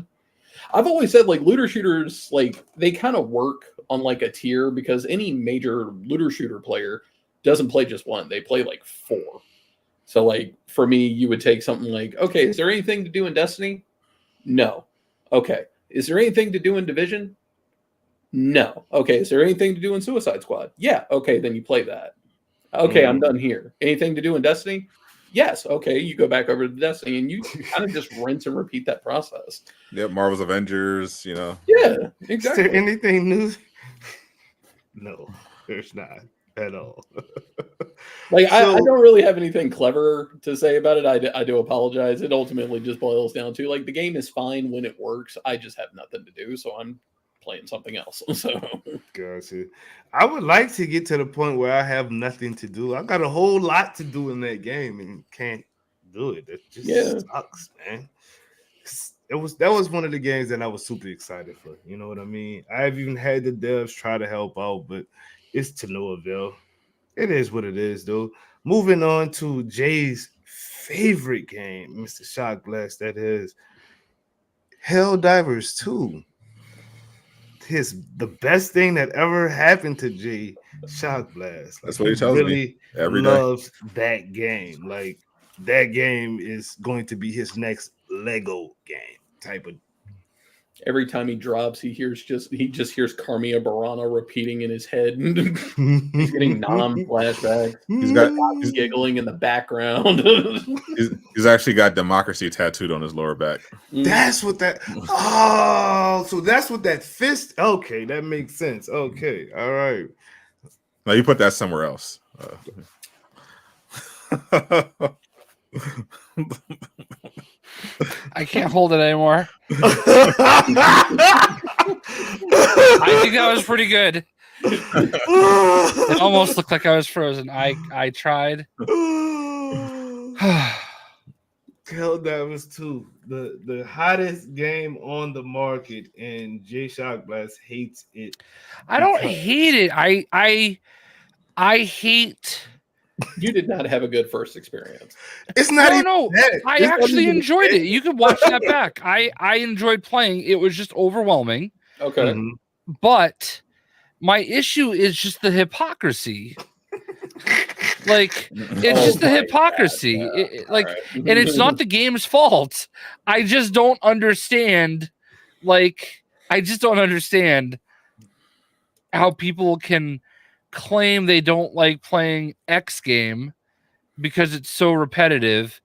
I've always said, like, looter shooters, like, they kind of work on like a tier, because any major looter shooter player doesn't play just one. They play like 4. So, like, for me, you would take something like, okay, is there anything to do in Destiny? No. Okay. Is there anything to do in Division? No. Okay. Is there anything to do in Suicide Squad? Yeah. Okay. Then you play that. Okay. I'm done here. Anything to do in Destiny? Yes. Okay. You go back over to Destiny, and you kind of just rinse and repeat that process. Yeah, Marvel's Avengers, you know. Yeah, exactly. Is there anything new? No, there's not at all. Like, I don't really have anything clever to say about it. I do apologize. It ultimately just boils down to, like, the game is fine when it works. I just have nothing to do, so I'm playing something else. So, Gotcha. I would like to get to the point where I have nothing to do. I got a whole lot to do in that game and can't do it. It just sucks, man. That was one of the games that I was super excited for. You know what I mean? I've even had the devs try to help out, but it's to no avail. It is what it is, though. Moving on to Jay's favorite game, Mr. Shock Blast, that is Helldivers 2. The best thing that ever happened to Jay, Shock Blast. Like, that's what he tells me every day. Loves that game. Like, that game is going to be his next Lego game type of. Every time he drops, he just hears Carmia Burana repeating in his head. He's getting flashbacks. He's giggling in the background. he's actually got democracy tattooed on his lower back. That's what that. Oh, so that's what that fist. Okay, that makes sense. Okay, all right. Now you put that somewhere else. I can't hold it anymore. I think that was pretty good. It almost looked like I was frozen. I tried. Helldivers 2, the hottest game on the market, and Jay Shock Blast hates it. I don't hate it. I hate. You did not have a good first experience. It's not even that. I actually enjoyed it. You could watch that back. I enjoyed playing. It was just overwhelming. Okay. Mm-hmm. But my issue is just the hypocrisy. Like, it's just the hypocrisy. And it's not the game's fault. I just don't understand. Like, I just don't understand how people can claim they don't like playing X game because it's so repetitive,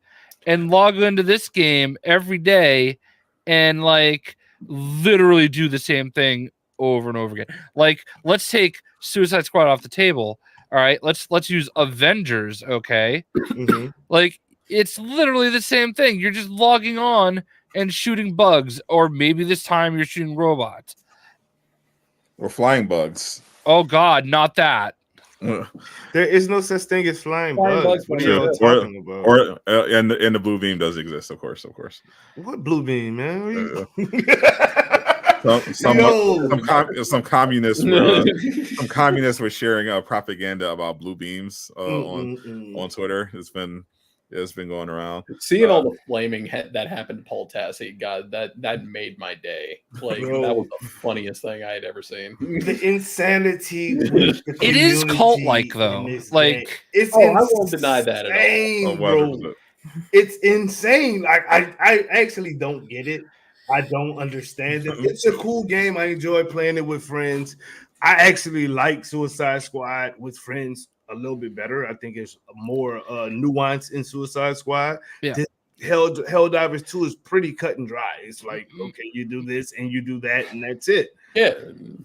and log into this game every day and like literally do the same thing over and over again. Like, let's take Suicide Squad off the table. All right, let's use Avengers. Okay. Mm-hmm. Like, it's literally the same thing. You're just logging on and shooting bugs, or maybe this time you're shooting robots or flying bugs. Oh God, not that. There is no such thing as flying bugs. What are you talking about? Or and the blue beam does exist, of course. What blue beam, man? Some communists were sharing propaganda about blue beams on Twitter. It's been going around. Seeing all the flaming that happened to Paul Tassi, God, that made my day. Like, that was the funniest thing I had ever seen. The insanity. It is cult-like, though. Like, it's I won't deny that at all. Bro. It's insane. Like, I actually don't get it. I don't understand it. It's a cool game. I enjoy playing it with friends. I actually like Suicide Squad with friends a little bit better. I think it's more nuance in Suicide Squad. Yeah. Helldivers 2 is pretty cut and dry. It's like, okay, you do this and you do that, and that's it. Yeah,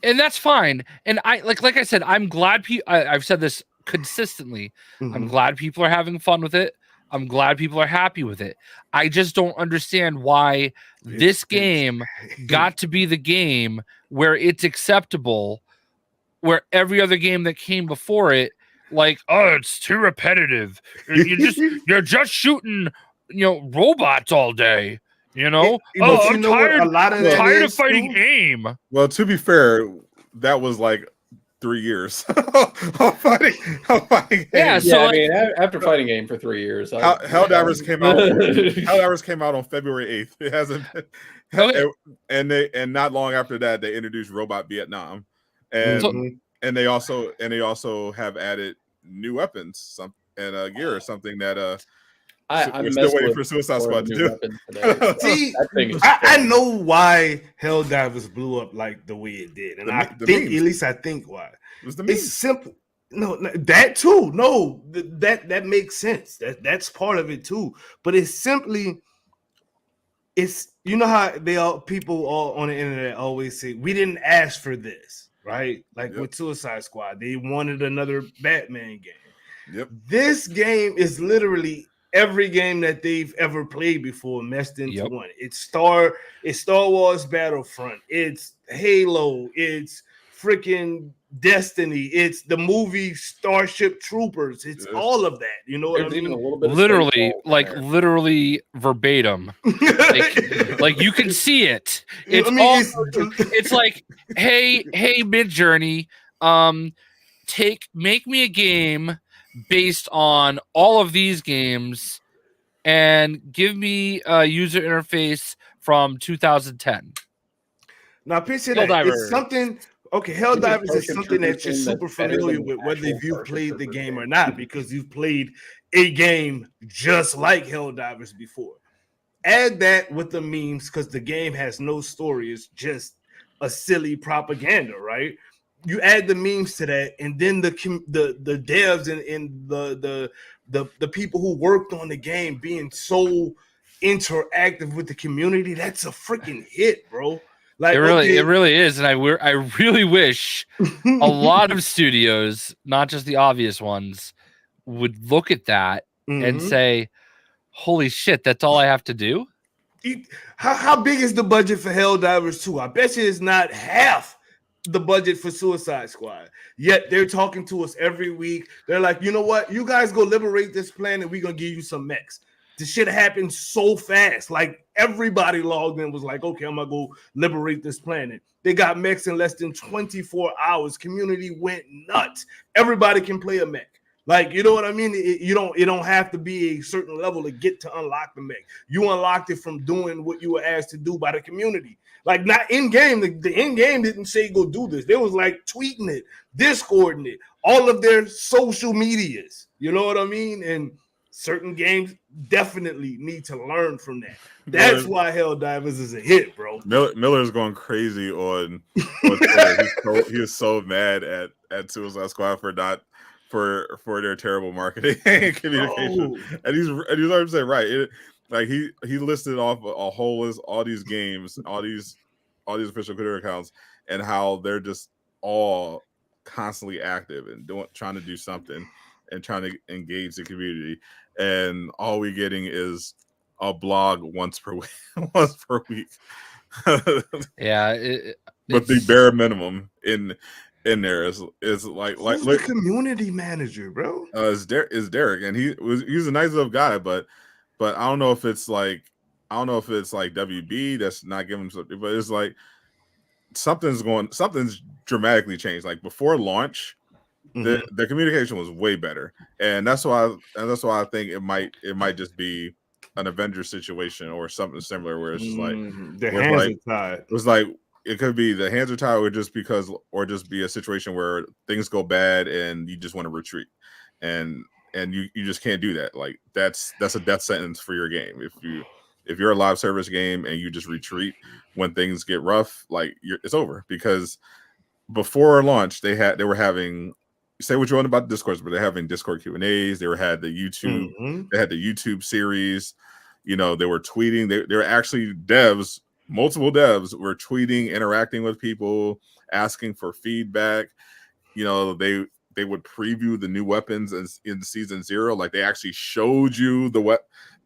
and that's fine. And I like I said, I'm glad I've said this consistently. Mm-hmm. I'm glad people are having fun with it. I'm glad people are happy with it. I just don't understand why this game got to be the game where it's acceptable where every other game that came before it, like, oh, it's too repetitive. You're just shooting, robots all day. I'm tired. A lot of that tired of is, fighting too? AIM. Well, to be fair, that was like 3 years of fighting. Yeah, games. so I like, mean, after fighting game for 3 years, Helldivers came out. Helldivers came out on February 8th. It hasn't been, Okay. and not long after that, they introduced Robot Vietnam, and they also have added new weapons, and gear, or something that we're still waiting for Suicide Squad to do. See, I know why Helldivers blew up like the way it did, and I think why. It's simple. No, that too. No, that makes sense. That's part of it too. But it's simply, how people all on the internet always say, we didn't ask for this, right? Like with Suicide Squad, they wanted another Batman game. Yep. This game is literally every game that they've ever played before meshed into one. It's Star Wars Battlefront, it's Halo, it's freaking Destiny, it's the movie Starship Troopers, it's all of that. You know what I mean? Literally verbatim. like you can see it. It's like, hey, Midjourney, make me a game based on all of these games and give me a user interface from 2010. Now picture that. It's something. Okay, Helldivers is something that you're super familiar with, whether you've played the game or not, because you've played a game just like Helldivers before. Add that with the memes, because the game has no story. It's just a silly propaganda, right? You add the memes to that, and then the devs and the people who worked on the game being so interactive with the community, that's a freaking hit, bro. Like, it really is, and I really wish a lot of studios, not just the obvious ones, would look at that and say, "Holy shit, that's all I have to do." How big is the budget for Helldivers 2? I bet you it's not half the budget for Suicide Squad. Yet they're talking to us every week. They're like, you know what? You guys go liberate this planet. We're gonna give you some mechs. The shit happened so fast. Like everybody logged in was like, okay, I'm gonna go liberate this planet. They got mechs in less than 24 hours. Community went nuts. Everybody can play a mech. Like, you know what I mean? It don't have to be a certain level to get to unlock the mech. You unlocked it from doing what you were asked to do by the community. Like, not in game. The in game didn't say go do this. They was like tweeting it, Discording it, all of their social medias. You know what I mean? And certain games definitely need to learn from that. That's why Helldivers is a hit, bro. Miller's going crazy on Twitter. He is so mad at Suicide Squad for their terrible marketing and communication. And he's 100% right. Like he listed off a whole list, all these games, all these official Twitter accounts, and how they're just all constantly active and trying to do something and trying to engage the community. And all we're getting is a blog once per week. Yeah, but the bare minimum in there is like who's the community manager, bro? Is Derek, and he's a nice little guy, but I don't know if it's like WB that's not giving him something, but it's like something's dramatically changed. Like before launch, the communication was way better, and that's why I think it might just be an Avengers situation or something similar, where it's just like the hands are tied. It was like it could be the hands are tied, or just be a situation where things go bad and you just want to retreat, and you just can't do that. Like that's a death sentence for your game. If you're a live service game and you just retreat when things get rough, like it's over. Because before launch, they were having, say what you want about Discord, but they're having Discord Q&As. They had the YouTube, they had the YouTube series. You know, they were tweeting. They were actually multiple devs were tweeting, interacting with people, asking for feedback. You know, they would preview the new weapons in season 0. Like they actually showed you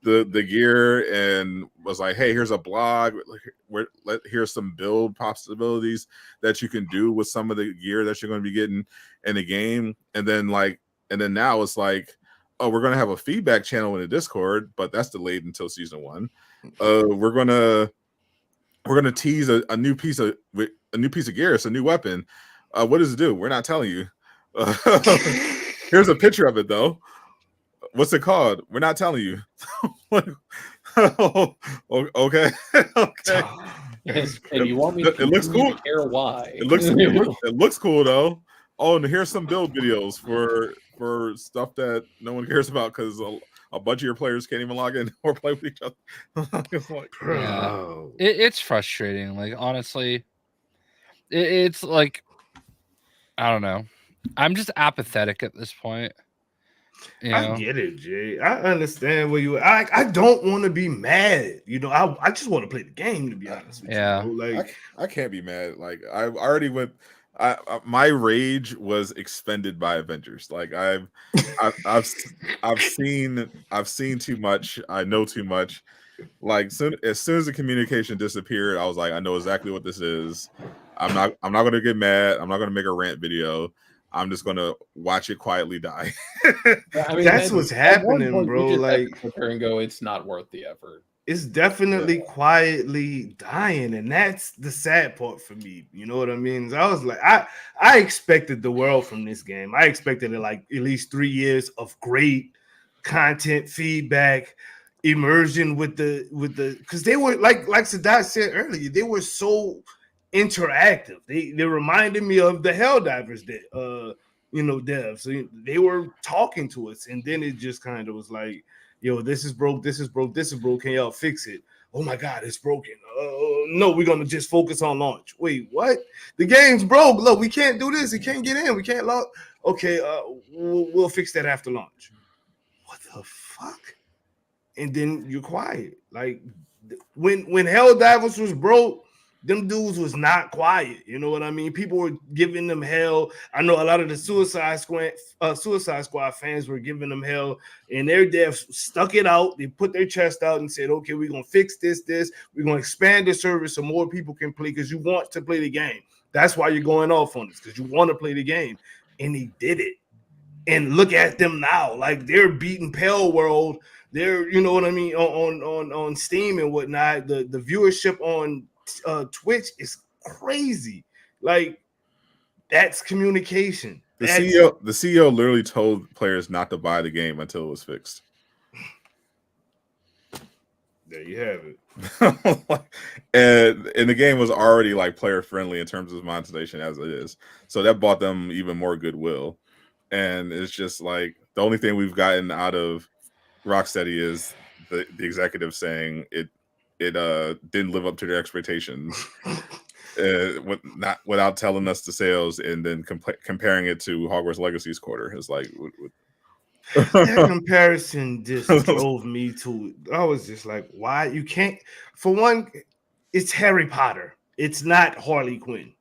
the gear and was like, hey, here's a blog. Here's some build possibilities that you can do with some of the gear that you're going to be getting in the game. And then now it's like, oh, we're going to have a feedback channel in the Discord, but that's delayed until season 1. We're gonna tease a new piece of gear. It's a new weapon. What does it do? We're not telling you. Here's a picture of it though. What's it called? We're not telling you. Okay. And you want me to it looks cool. Care why? It looks cool though. Oh, and here's some build videos for stuff that no one cares about because a bunch of your players can't even log in or play with each other. It's like, it's frustrating. Like honestly, it's like I don't know. I'm just apathetic at this point. I get it, Jay. I understand where you. I don't want to be mad. I just want to play the game. To be honest with you, like I can't be mad. Like I already went. My rage was expended by Avengers. Like I've seen too much. I know too much. Like as soon as the communication disappeared, I was like, I know exactly what this is. I'm not gonna get mad. I'm not gonna make a rant video. I'm just gonna watch it quietly die. I mean, that's what's happening, bro. Like, prepare and go. It's not worth the effort. It's definitely quietly dying, and that's the sad part for me. You know what I mean? I was like, I expected the world from this game. I expected it like at least 3 years of great content, feedback, immersion with the because they were like Sadat said earlier, they were so interactive. They reminded me of the Helldivers that devs. So they were talking to us, and then it just kind of was like, yo, this is broke, this is broke, this is broke. Can y'all fix it? Oh my god, it's broken. No, we're gonna just focus on launch. Wait, what? The game's broke. Look, we can't do this. It can't get in. We can't log. Okay, we'll fix that after launch. What the fuck? And then you're quiet. Like when Helldivers was broke, them dudes was not quiet. You know what I mean? People were giving them hell. I know a lot of the Suicide Squad fans were giving them hell, and their devs stuck it out. They put their chest out and said, okay, we're going to fix this. We're going to expand the service so more people can play because you want to play the game. That's why you're going off on this, because you want to play the game. And they did it. And look at them now. Like, they're beating Pale World. They're, you know what I mean, on Steam and whatnot. The viewership on Twitch is crazy. Like, that's communication. The CEO literally told players not to buy the game until it was fixed. There you have it. and the game was already like player friendly in terms of monetization as it is, so that bought them even more goodwill. And it's just like the only thing we've gotten out of Rocksteady is the executive saying it didn't live up to their expectations, without telling us the sales, and then comparing it to Hogwarts Legacy's quarter. It's like that comparison just drove me to. I was just like, why you can't? For one, it's Harry Potter. It's not Harley Quinn.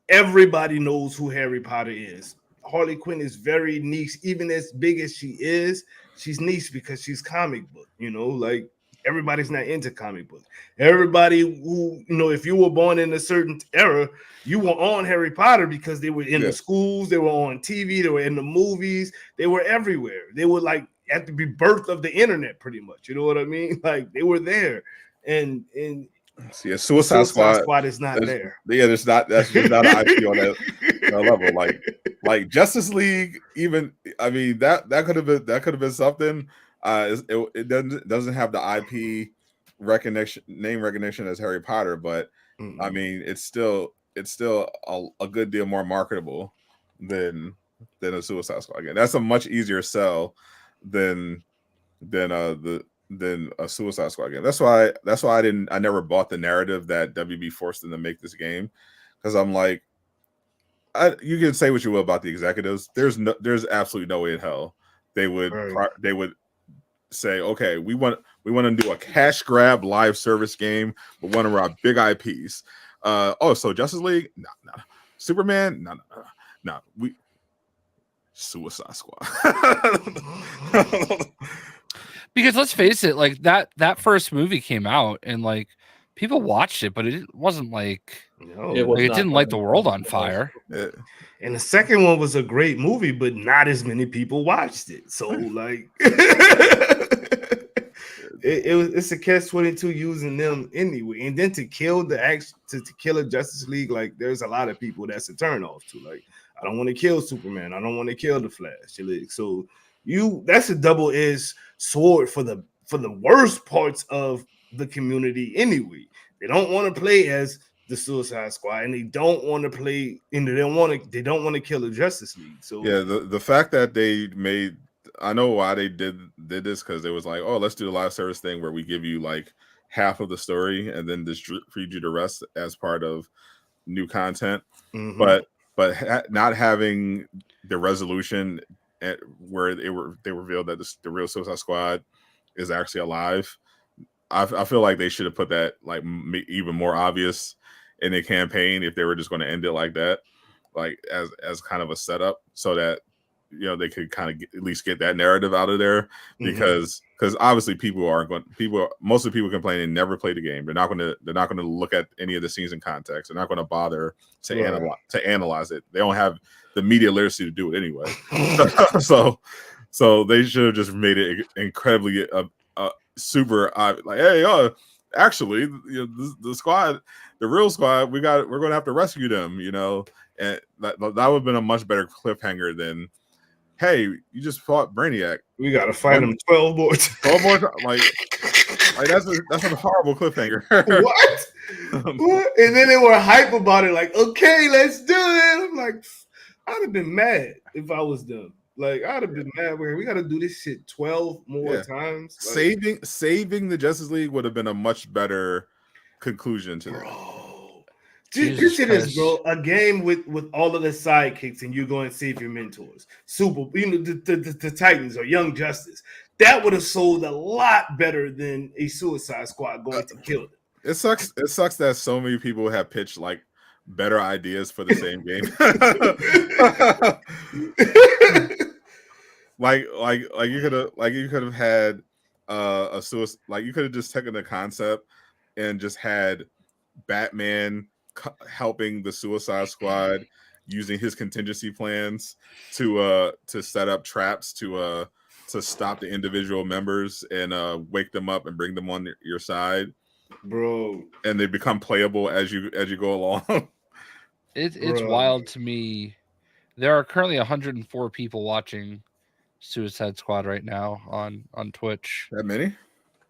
Everybody knows who Harry Potter is. Harley Quinn is very niche, even as big as she is. She's niche because she's comic book. Like. Everybody's not into comic books. Everybody who, if you were born in a certain era, you were on Harry Potter because they were in the schools, they were on TV, they were in the movies, they were everywhere. They were like at the birth of the internet, pretty much. You know what I mean? Like, they were there. And Suicide Squad is not there. Yeah, that's just not an IP on that level. Like Justice League, even I mean that could have been something. It doesn't have the IP name recognition as Harry Potter, but I mean it's still a good deal more marketable than a Suicide Squad game. That's a much easier sell than a Suicide Squad game. That's why I never bought the narrative that WB forced them to make this game, because I'm like, you can say what you will about the executives. There's absolutely no way in hell they would say, okay, we want to do a cash grab live service game with one of our big IPs. So Justice League, no. Superman, no. We Suicide Squad. Because let's face it, like that first movie came out and like people watched it, but it wasn't like No. It was it not didn't light the going world to on fire. And the second one was a great movie, but not as many people watched it. So like it's a catch-22 using them anyway. And then to kill to kill a Justice League, like there's a lot of people that's a turn off to. Like, I don't want to kill Superman, I don't want to kill the Flash. So that's a double-edged sword for the worst parts of the community anyway. They don't want to play as the Suicide Squad, and they don't want to play, and they don't want to kill the Justice League. So yeah, the fact that they made, I know why they did this, because it was like, oh, let's do the live service thing where we give you like half of the story and then just feed you the rest as part of new content. mm-hmm. But not having the resolution where they revealed that the real Suicide Squad is actually alive. I feel like they should have put that like even more obvious in a campaign if they were just going to end it like that, like as kind of a setup, so that they could kind of at least get that narrative out of there, because obviously most of the people complaining never play the game. They're not going to look at any of the scenes in context. They're not going to bother to analyze it. They don't have the media literacy to do it anyway. so they should have just made it incredibly super like, hey, actually, the squad, the real squad, we're going to have to rescue them, and that would have been a much better cliffhanger than, hey, you just fought Brainiac, we got to fight him 12 more times. like that's a horrible cliffhanger. What? And then they were hype about it, like, okay, let's do it. I'm like, I'd have been mad if I was them. Like, I'd have been mad where we got to do this shit 12 more times. Like, saving the Justice League would have been a much better conclusion to that. Bro, picture this, bro. A game with all of the sidekicks, and you go and save your mentors. The Titans or Young Justice. That would have sold a lot better than a Suicide Squad going to kill them. It sucks that so many people have pitched like better ideas for the same game. like you could have had a suicide, like you could have just taken the concept and just had Batman helping the Suicide Squad using his contingency plans to set up traps to stop the individual members and wake them up and bring them on your side, bro. And they become playable as you go along. It's wild to me. There are currently 104 people watching Suicide Squad right now on Twitch. That many?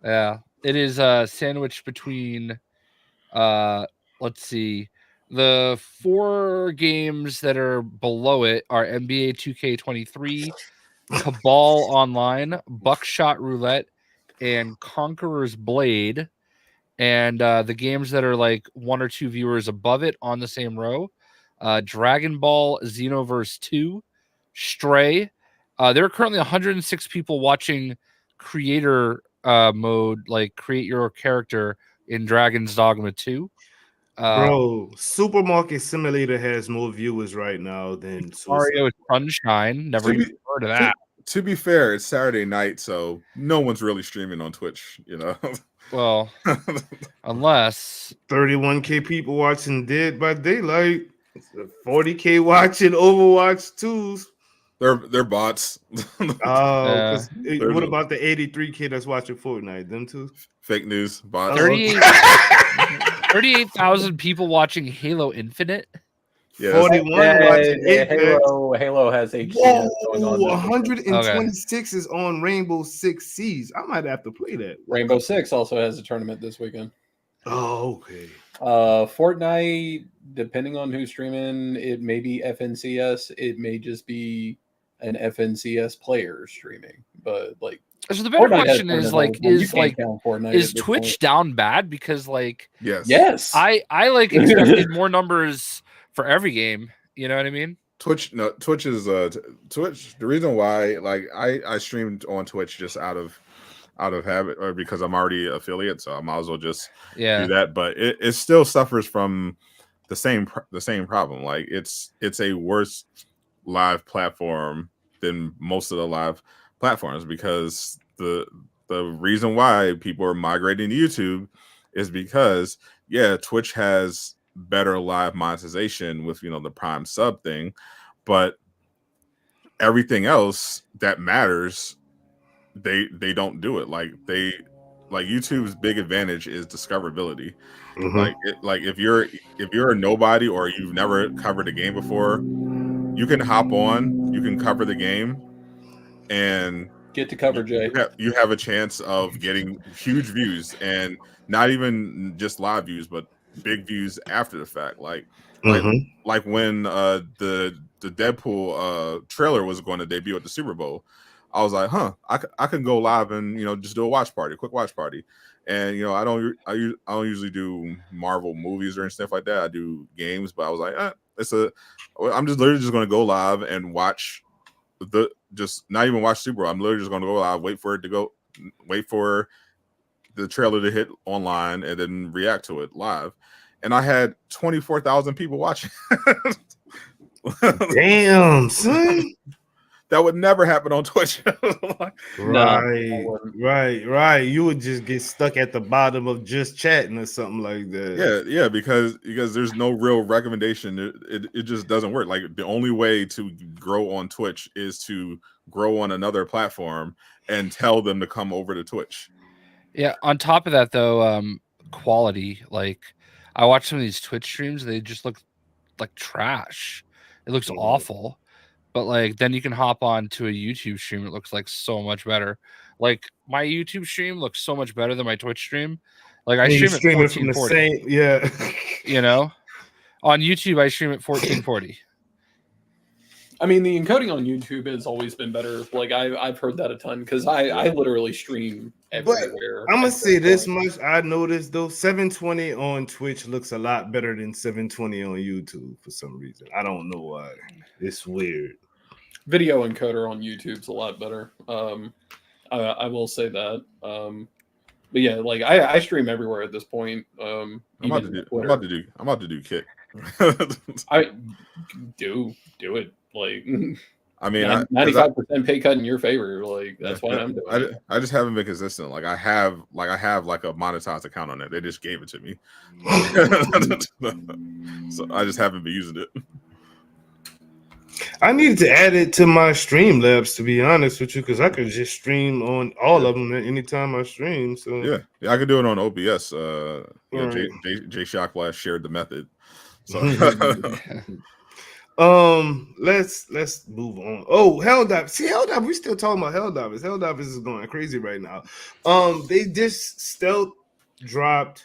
Yeah, it is sandwiched between let's see, the 4 games that are below it are NBA 2K23, Cabal Online, Buckshot Roulette, and Conqueror's Blade. And the games that are like 1 or 2 viewers above it on the same row, Dragon Ball Xenoverse 2, Stray. There are currently 106 people watching creator mode, like create your character in Dragon's Dogma 2. Bro, Supermarket Simulator has more viewers right now than Mario Sunshine. Never even heard of that. To be fair, it's Saturday night, so no one's really streaming on Twitch, Well, unless 31K people watching Dead by Daylight, 40K watching Overwatch 2s. They're bots. What about the 83K that's watching Fortnite? Them too? Fake news bots. 38,000 people watching Halo Infinite. Yeah, 41 watching Halo has HCS going on. 126 is on Rainbow Six Siege. I might have to play that. Rainbow Six also has a tournament this weekend. Oh, okay. Fortnite, depending on who's streaming, it may be FNCS. It may just be an FNCS player streaming. But like, so the better question is like, is Twitch down bad? Because like, yes, I like expected more numbers for every game. You know what I mean? Twitch is Twitch. The reason why, like, I streamed on Twitch just out of habit, or because I'm already affiliate, so I might as well just do that. But it still suffers from the same problem. Like, it's a worse live platform than most of the live platforms, because the reason why people are migrating to YouTube is because Twitch has better live monetization with the Prime sub thing, but everything else that matters, they don't do it. Like YouTube's big advantage is discoverability. Like if you're a nobody or you've never covered a game before, you can hop on, you can cover the game, and Get to cover, Jay. you have a chance of getting huge views, and not even just live views, but big views after the fact. Like when the Deadpool trailer was going to debut at the Super Bowl, I was like, I can go live and just do a quick watch party. And I don't usually do Marvel movies or stuff like that. I do games, but I was like, I'm just literally just going to go live and watch not even watch Super Bowl. I'm literally just going to go live, wait for the trailer to hit online, and then react to it live. And I had 24,000 people watching. Damn, son. That would never happen on Twitch. Right. You would just get stuck at the bottom of just chatting or something like that. Yeah, because there's no real recommendation. It just doesn't work. Like the only way to grow on Twitch is to grow on another platform and tell them to come over to Twitch. Yeah. On top of that, though, quality. Like I watch some of these Twitch streams, they just look like trash. It looks awful. But like then you can hop on to a YouTube stream. It looks like so much better. Like my YouTube stream looks so much better than my Twitch stream. Like I stream at 1440. On YouTube I stream at 1440. I mean, the encoding on YouTube has always been better. Like I've heard that a ton because I literally stream everywhere. But I'm gonna say this much: I noticed though, 720 on Twitch looks a lot better than 720 on YouTube for some reason. I don't know why. It's weird. Video encoder on YouTube's a lot better. I will say that. But yeah, like I stream everywhere at this point. I'm about to do Kick. I do it. Like I mean, 95% pay cut in your favor. Like that's why I'm doing it. I just haven't been consistent. Like I have like a monetized account on it. They just gave it to me, so I just haven't been using it. I needed to add it to my Streamlabs, to be honest with you, because I could just stream on all of them at any time I stream. So yeah, I could do it on OBS. Jay Shockblast shared the method. So let's move on. Oh, Helldive. See, Helldive, we still talking about Helldivers. Helldivers is going crazy right now. They just stealth dropped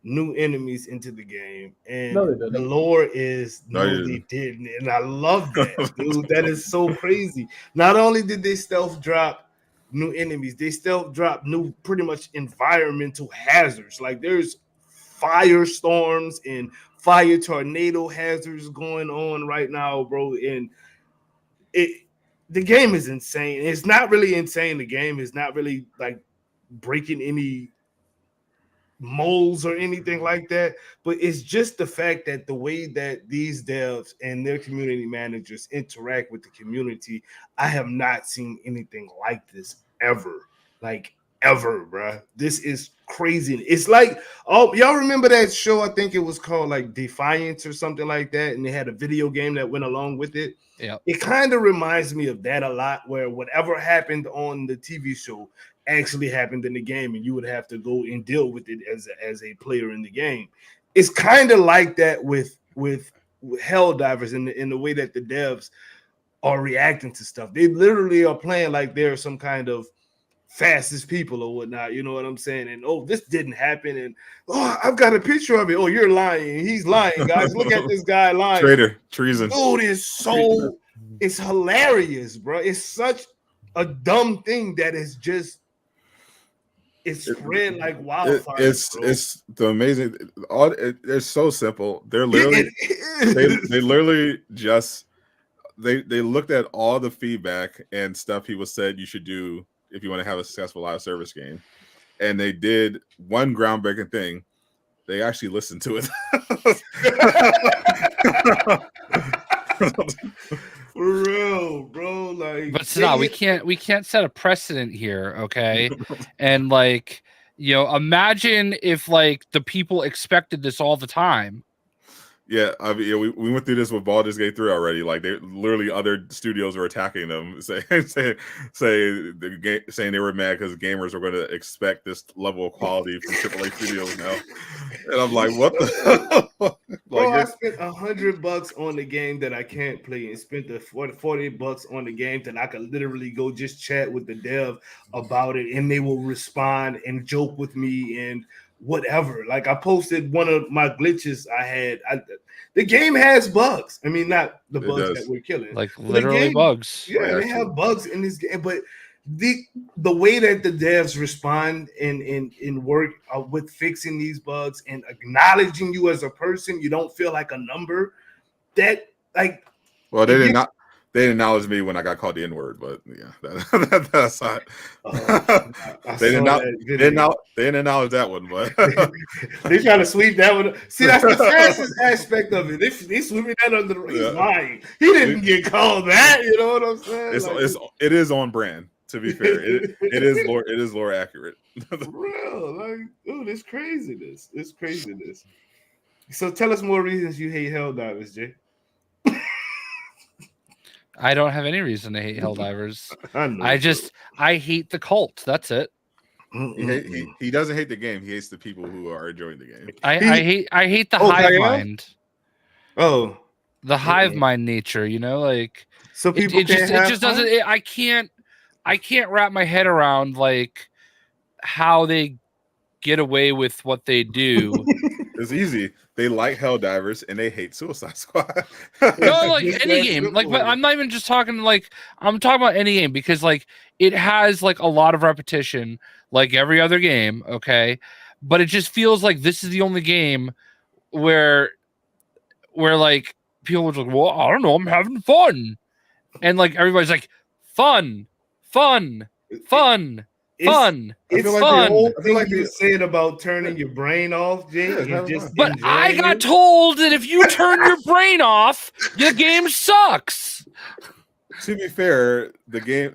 new enemies into the game, and the lore is they didn't, and I love that, dude. That is so crazy. Not only did they stealth drop new enemies, they stealth drop new pretty much environmental hazards. Like there's firestorms and fire tornado hazards going on right now, bro. And the game is insane. It's not really insane. The game is not really like breaking any molds or anything like that, but it's just the fact that the way that these devs and their community managers interact with the community, I have not seen anything like this ever, bro. This is crazy. It's like, y'all remember that show? I think it was called like Defiance or something like that, and they had a video game that went along with it. Yeah, it kind of reminds me of that a lot, where whatever happened on the TV show actually happened in the game, and you would have to go and deal with it as a player in the game. It's kind of like that with Helldivers in the way that the devs are reacting to stuff. They literally are playing like they're some kind of fastest people or whatnot. You know what I'm saying? And this didn't happen. And I've got a picture of it. Oh, you're lying. He's lying, guys. Look at this guy lying. Traitor, treason. Dude, it's hilarious, bro. It's such a dumb thing that is just. It's spread like wildfire. It's the amazing. It's so simple. They're literally they literally just they looked at all the feedback and stuff people said you should do if you want to have a successful live service game, and they did one groundbreaking thing. They actually listened to it. For real, bro. like. But Sanaa, we can't set a precedent here, okay? And like, imagine if like the people expected this all the time. Yeah, I mean, yeah, we went through this with Baldur's Gate 3 already. Like, they literally other studios were attacking them, saying they were mad because gamers were going to expect this level of quality from AAA studios now. And I'm like, what the? Bro, I spent $100 on the game that I can't play, and spent the $40 on the game that I could literally go just chat with the dev about it, and they will respond and joke with me and whatever. Like, I posted one of my glitches I had. The game has bugs. I mean, not the bugs that we're killing, like literally bugs. Yeah, they have bugs in this game, but the way that the devs respond and work with fixing these bugs and acknowledging you as a person, you don't feel like a number. That like, well, they did not. They acknowledged me when I got called the N-word, but yeah, that's not. They didn't acknowledge that one, but they trying to sweep that one. See, that's the fastest aspect of it. They sweeping that under the he's lying. He didn't get called that. You know what I'm saying? It is on brand. To be fair, it is lore accurate. For real, like, oh, this craziness. This craziness. So tell us more reasons you hate Helldivers, Jay. I don't have any reason to hate Helldivers. I hate the cult. That's it. He doesn't hate the game. He hates the people who are enjoying the game. I hate the hive mind. Oh, the hive mind nature. Like, so people it just doesn't. I can't wrap my head around like how they get away with what they do. It's easy. They like Helldivers and they hate Suicide Squad. No, like any game. Like, but I'm not even just talking like I'm talking about any game because like it has like a lot of repetition, like every other game, okay? But it just feels like this is the only game where like people are like, well, I don't know, I'm having fun. And like everybody's like, fun. It's fun. The whole thing you said about turning your brain off, Jay. But I got told that if you turn your brain off, your game sucks. To be fair, the game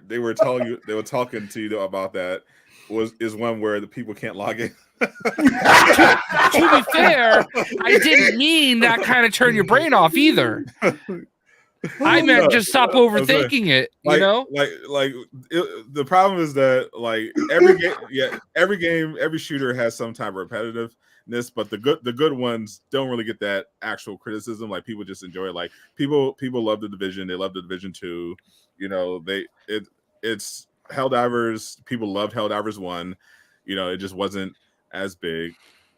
they were talking to you about that is one where the people can't log in. To be fair, I didn't mean that kind of turn your brain off either. I meant just stop overthinking it. The problem is that like every shooter has some type of repetitiveness, but the good ones don't really get that actual criticism. Like people just enjoy it. Like people love the Division. They love the Division 2. It's Helldivers. People loved Helldivers 1. It just wasn't as big.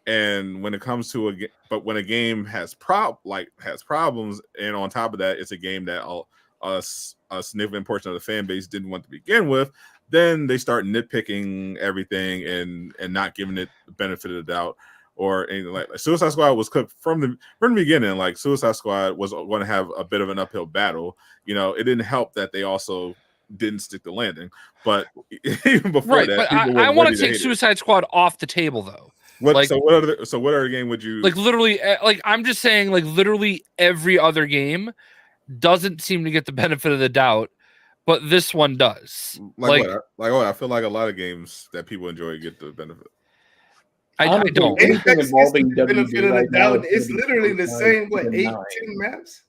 And when it comes to when a game has problems, and on top of that, it's a game that a significant portion of the fan base didn't want to begin with, then they start nitpicking everything and not giving it the benefit of the doubt or anything like that. Suicide Squad was cooked from the beginning. Like Suicide Squad was going to have a bit of an uphill battle. It didn't help that they also didn't stick the landing. But even before that, but I want to take Suicide Squad off the table though. What other game would you like? Literally, like I'm just saying, like literally every other game doesn't seem to get the benefit of the doubt, but this one does. I feel like a lot of games that people enjoy get the benefit. I don't. Anything involving WB right now, it's literally the same. 8-10 maps.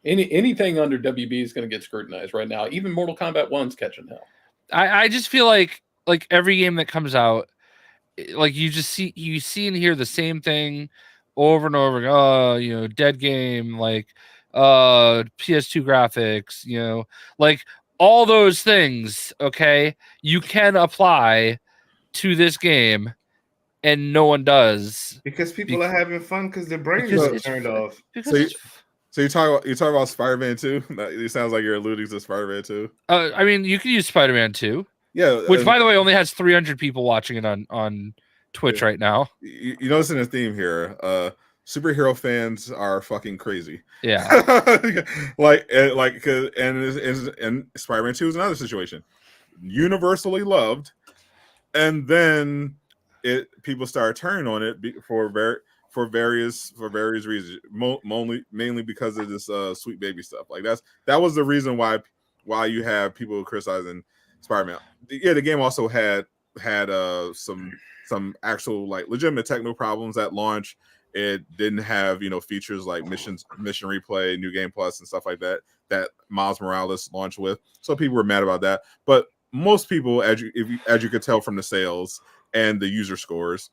Anything under WB is going to get scrutinized right now. Even Mortal Kombat 1's catching hell. I just feel like every game that comes out. Like you see and hear the same thing over and over. Dead game, like PS2 graphics, like all those things. Okay, you can apply to this game, and no one does because people are having fun because their brains are turned off. So you talk about Spider-Man 2? It sounds like you're alluding to Spider-Man 2. I mean, you could use Spider-Man 2. Yeah, which by the way only has 300 people watching it on Twitch right now. You notice in the theme here, superhero fans are fucking crazy. Yeah, and Spider-Man 2 is another situation, universally loved, and then people start turning on it for various reasons, mainly because of this Sweet Baby stuff. Like that was the reason why you have people criticizing Spider-Man. Yeah, the game also had some actual like legitimate technical problems at launch. It didn't have features like mission replay, new game plus, and stuff like that Miles Morales launched with. So people were mad about that. But most people, as you could tell from the sales and the user scores,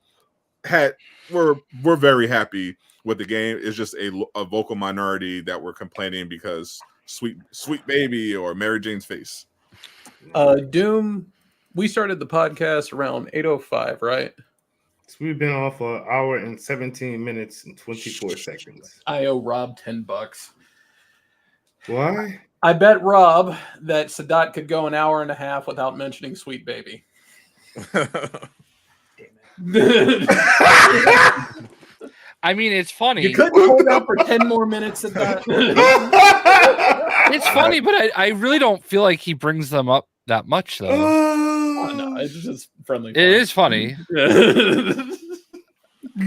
were very happy with the game. It's just a vocal minority that were complaining because sweet baby or Mary Jane's face. Doom. We started the podcast around 8:05, right? So we've been on for an hour and 17 minutes and 24 seconds. I owe Rob $10. Why? I bet Rob that Sadat could go an hour and a half without mentioning Sweet Baby. I mean, it's funny. You couldn't hold out for 10 more minutes, Sadat. It's funny, but I really don't feel like he brings them up that much, though. Oh, no, it's just friendly. It is funny.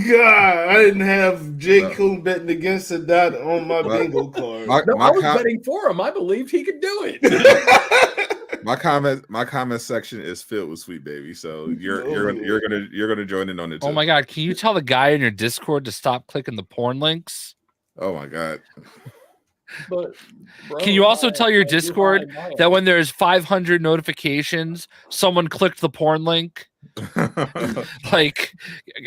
God, I didn't have Jay Coon betting against Sadat on my bingo card. I was betting for him. I believed he could do it. My comment section is filled with Sweet Baby, so you're gonna join in on it too. Oh my god, can you tell the guy in your Discord to stop clicking the porn links? Oh my god. But, bro, can you also tell your Discord that when there's 500 notifications, someone clicked the porn link? Like,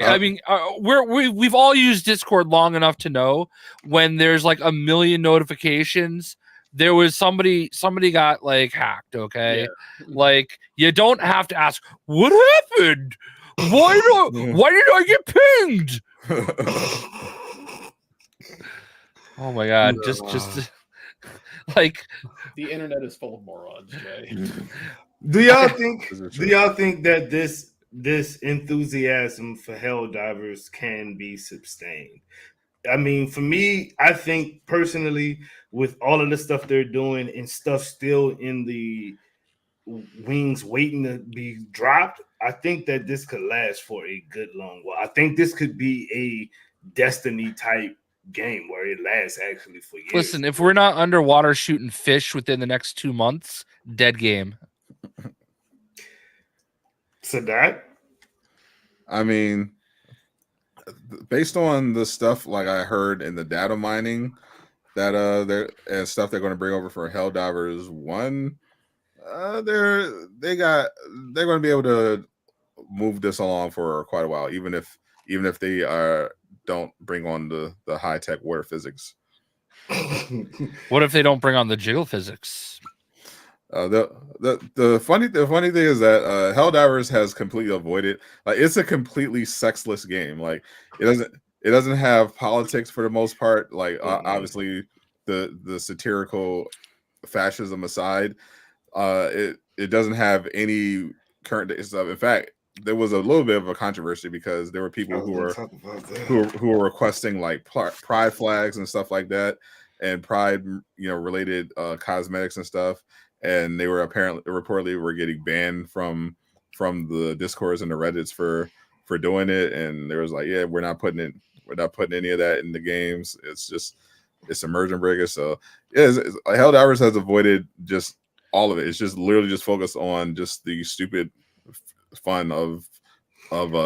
I mean, we've all used Discord long enough to know when there's like 1 million notifications, there was somebody got like hacked. Okay, yeah. Like you don't have to ask what happened. Why did I get pinged? Oh my god! Just like the internet is full of morons, Jay. Do y'all think that this enthusiasm for Helldivers can be sustained? I mean, for me, I think personally, with all of the stuff they're doing and stuff still in the wings waiting to be dropped, I think that this could last for a good long while. I think this could be a Destiny type game where it lasts actually for years. Listen, if we're not underwater shooting fish within the next 2 months, dead game. So that, I mean, based on the stuff like I heard in the data mining that and stuff they're going to bring over for Helldivers 1, they're going to be able to move this along for quite a while, even if they don't bring on the high tech water physics. What if they don't bring on the jiggle physics? The funny thing is that Helldivers has completely avoided, like, it's a completely sexless game. Like it doesn't have politics for the most part. Like obviously the satirical fascism aside, it doesn't have any current day stuff. In fact, there was a little bit of a controversy because there were people who were requesting like pride flags and stuff like that, and pride related cosmetics and stuff, and they were reportedly were getting banned from the Discords and the Reddits for doing it, and there was like, yeah, we're not putting any of that in the games. It's immersion breaker. So yeah, Helldivers has avoided just all of it. It's just literally just focused on just the stupid fun of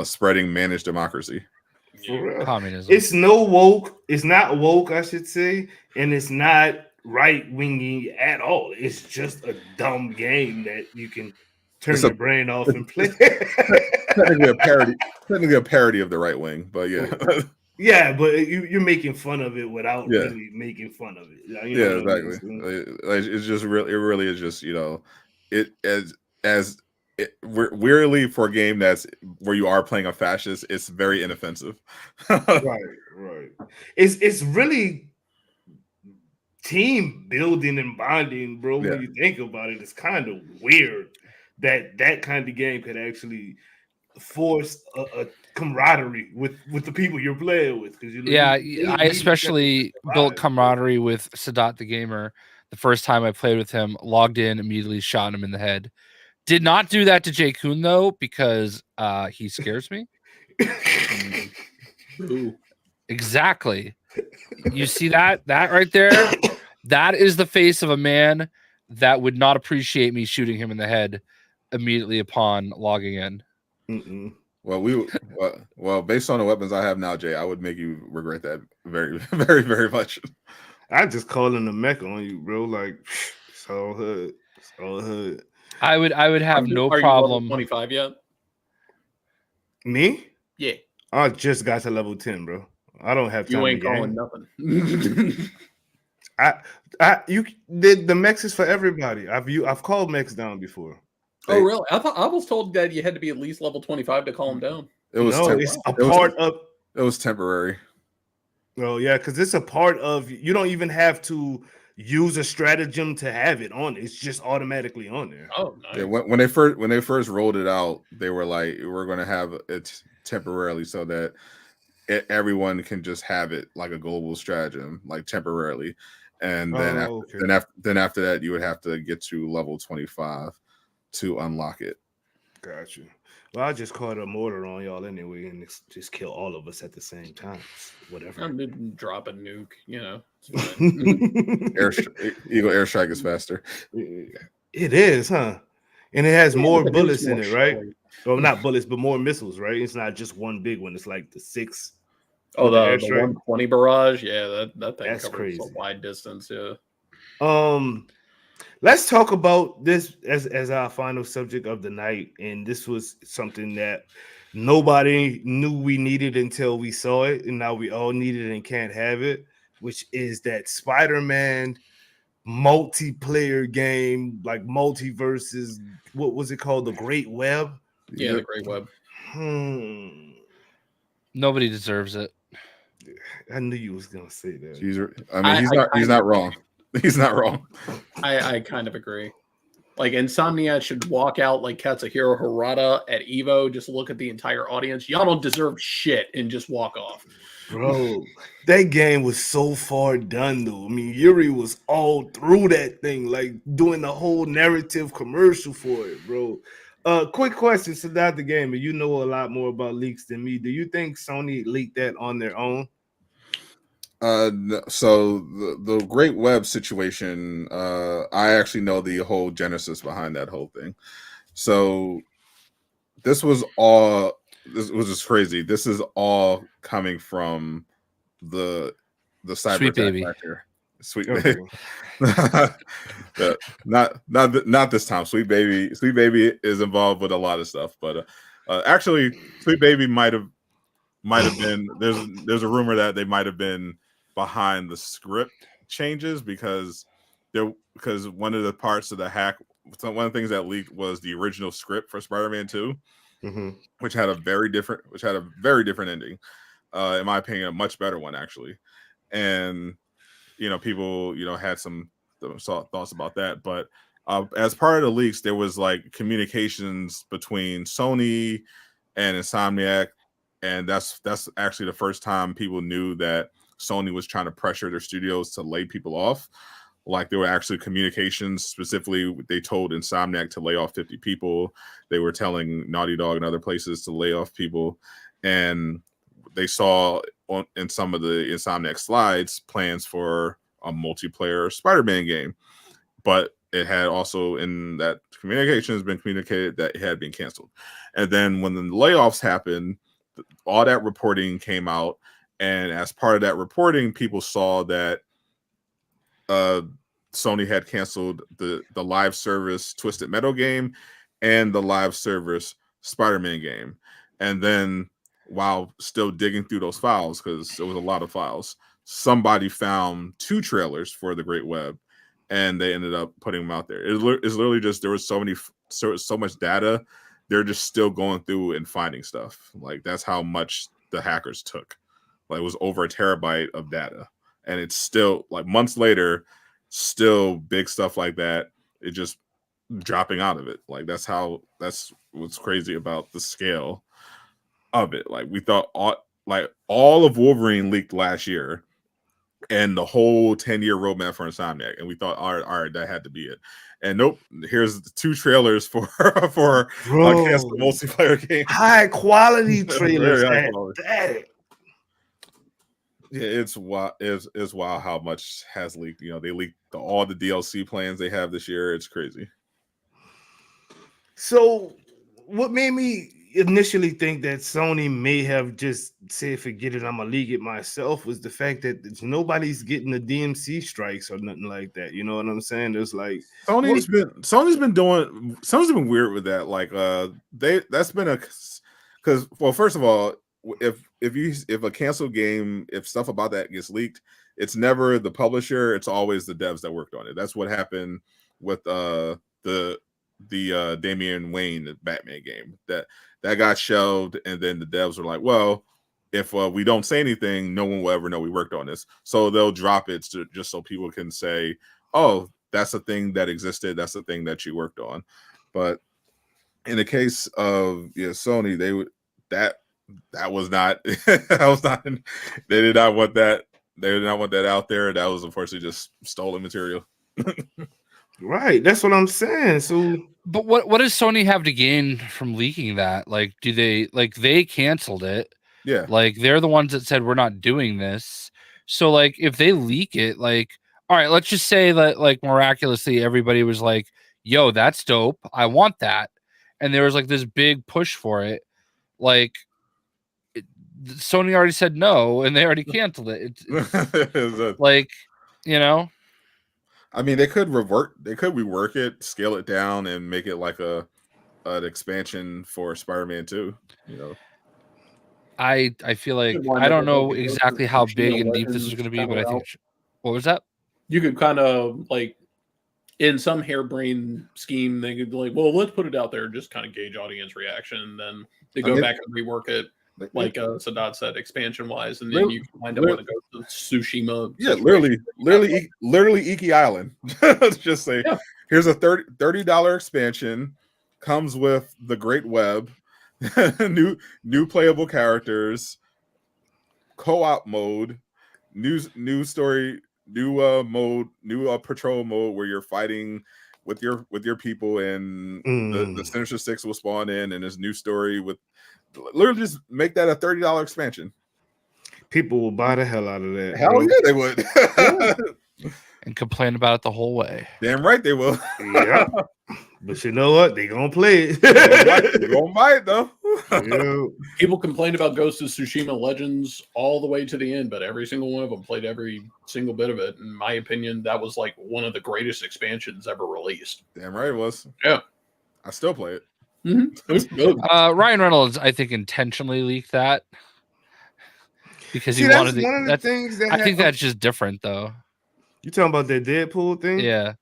spreading managed democracy. Communism. It's not woke, I should say, and it's not right-wingy at all. It's just a dumb game that you can turn your brain off and play. technically a parody of the right wing, but yeah. Yeah, but you're making fun of it without really making fun of it. Exactly. It's just really, it really is just, weirdly for a game that's where you are playing a fascist, it's very inoffensive. Right. It's really team building and bonding, bro. When you think about it, it's kind of weird that kind of game could actually force a camaraderie with the people you're playing with. I especially built camaraderie with Sadat the Gamer the first time I played with him. Logged in, immediately shot him in the head. Did not do that to Jay Kuhn though, because he scares me. Exactly. You see that right there? That is the face of a man that would not appreciate me shooting him in the head immediately upon logging in. Mm-mm. Well, based on the weapons I have now, Jay, I would make you regret that very, very, very much. I just calling the mech on you, bro. Like it's all hood. It's all hood. I would have no Are problem. you level 25 yet? Me? Yeah. I just got to level 10, bro. I don't have time. You ain't to game. calling nothing. The mechs is for everybody. I've called mechs down before. Oh, really? I was told that you had to be at least level 25 to call them down. It was It was temporary. Oh yeah, because it's a part of. You don't even have to use a stratagem to have it on. It's just automatically on there. Oh, nice. Yeah, when they first rolled it out, they were like, "We're going to have it temporarily so that everyone can just have it like a global stratagem, like temporarily." And then after that, you would have to get to level 25 to unlock it. Got you. Well, I just caught a mortar on y'all anyway, and just kill all of us at the same time. Whatever. I didn't drop a nuke, you know. Eagle airstrike is faster. It is, huh? And it has more bullets in it, right? Well, not bullets, but more missiles, right? It's not just one big one. It's like the 6. Oh, the 120 barrage. Yeah, that thing That's covers crazy. a wide distance. Yeah. Let's talk about this as our final subject of the night. And this was something that nobody knew we needed until we saw it, and now we all need it and can't have it, which is that Spider-Man multiplayer game, like MultiVersus. What was it called? The Great Web. Yeah, the Great Web. Nobody deserves it. I knew you was gonna say that. He's not wrong. He's not wrong. I kind of agree. Like, Insomniac should walk out like Katsuhiro Harada at Evo, just look at the entire audience. Y'all don't deserve shit, and just walk off. Bro, that game was so far done, though. I mean, Yuri was all through that thing, like doing the whole narrative commercial for it, bro. Quick question, Sadat the Gamer. You know a lot more about leaks than me. Do you think Sony leaked that on their own? So the Great Web situation, I actually know the whole genesis behind that whole thing. So this was just crazy. This is all coming from the cyber Sweet baby factor. Sweet baby. Not this time. Sweet baby is involved with a lot of stuff, but actually Sweet Baby might have been there's a rumor that they might have been behind the script changes because one of the parts of the hack, one of the things that leaked was the original script for Spider-Man 2, which had a very different ending. In my opinion, a much better one actually. And people had some thoughts about that, but as part of the leaks, there was like communications between Sony and Insomniac, and that's actually the first time people knew that Sony was trying to pressure their studios to lay people off. Like, there were actually communications. Specifically, they told Insomniac to lay off 50 people. They were telling Naughty Dog and other places to lay off people, and they saw in some of the Insomniac slides plans for a multiplayer Spider-Man game, but it had also in that communication has been communicated that it had been canceled. And then when the layoffs happened, all that reporting came out, and as part of that reporting, people saw that Sony had canceled the live service Twisted Metal game and the live service Spider-Man game. And then, while still digging through those files, because there was a lot of files, somebody found 2 trailers for the Great Web, and they ended up putting them out there. It's literally just, there was so much data. They're just still going through and finding stuff. Like, that's how much the hackers took. Like, it was over a terabyte of data, and it's still, like, months later, still big stuff like that. It just dropping out of it. Like, that's what's crazy about the scale of it. Like, we thought all of Wolverine leaked last year, and the whole 10-year roadmap for Insomniac, and we thought, all right, that had to be it. And nope, here's the 2 trailers for a canceled multiplayer game. High quality trailers. High quality. Yeah, it's wild. It's wild how much has leaked. You know, they leaked all the DLC plans they have this year. It's crazy. So, what made me initially think that Sony may have just said, "Forget it, I'm gonna leak it myself," was the fact that nobody's getting the DMC strikes or nothing like that. You know what I'm saying? There's like Sony's been weird with that. Like that's been a because well, first of all, if a canceled game, if stuff about that gets leaked, it's never the publisher, it's always the devs that worked on it. That's what happened with the Damian Wayne Batman game. That got shelved, and then the devs were like, well, if we don't say anything, no one will ever know we worked on this. So they'll drop it just so people can say, oh, that's a thing that existed. That's a thing that you worked on. But in the case of Sony, they would that was not that was not they did not want that. They did not want that out there. That was unfortunately just stolen material. right. That's what I'm saying. So, but what does Sony have to gain from leaking that? Like, do they canceled it? Yeah. Like, they're the ones that said we're not doing this. So, like, if they leak it, like, all right, let's just say that, like, miraculously everybody was like, yo, that's dope. I want that. And there was like this big push for it. Like, Sony already said no, and they already canceled it. It's like, you know, I mean, they could rework it, scale it down, and make it like an expansion for Spider-Man 2. You know, I feel like I don't know exactly how big and deep this is going to be, but I think. What was that? You could kind of like, in some harebrained scheme, they could be like, well, let's put it out there, just kind of gauge audience reaction, and then they go back and rework it. Like Sadat said, expansion wise, and then you can wind up with a go to Tsushima. Yeah, literally Iki Island. Let's just say, here's a $30 expansion, comes with the Great Web, new playable characters, co-op mode, new story, new mode, new patrol mode where you're fighting with your people, and the Sinister Six will spawn in, and this new story with. Literally just make that a $30 expansion. People will buy the hell out of that. Hell yeah, they would. And complain about it the whole way. Damn right they will. Yeah. But you know what? They gonna play it. They're gonna buy it though. Yeah. People complained about Ghost of Tsushima Legends all the way to the end, but every single one of them played every single bit of it. In my opinion, that was like one of the greatest expansions ever released. Damn right it was. Yeah. I still play it. Mm-hmm. Ryan Reynolds, I think, intentionally leaked that because he wanted one of the things that I think that's just different, though. You talking about that Deadpool thing? Yeah.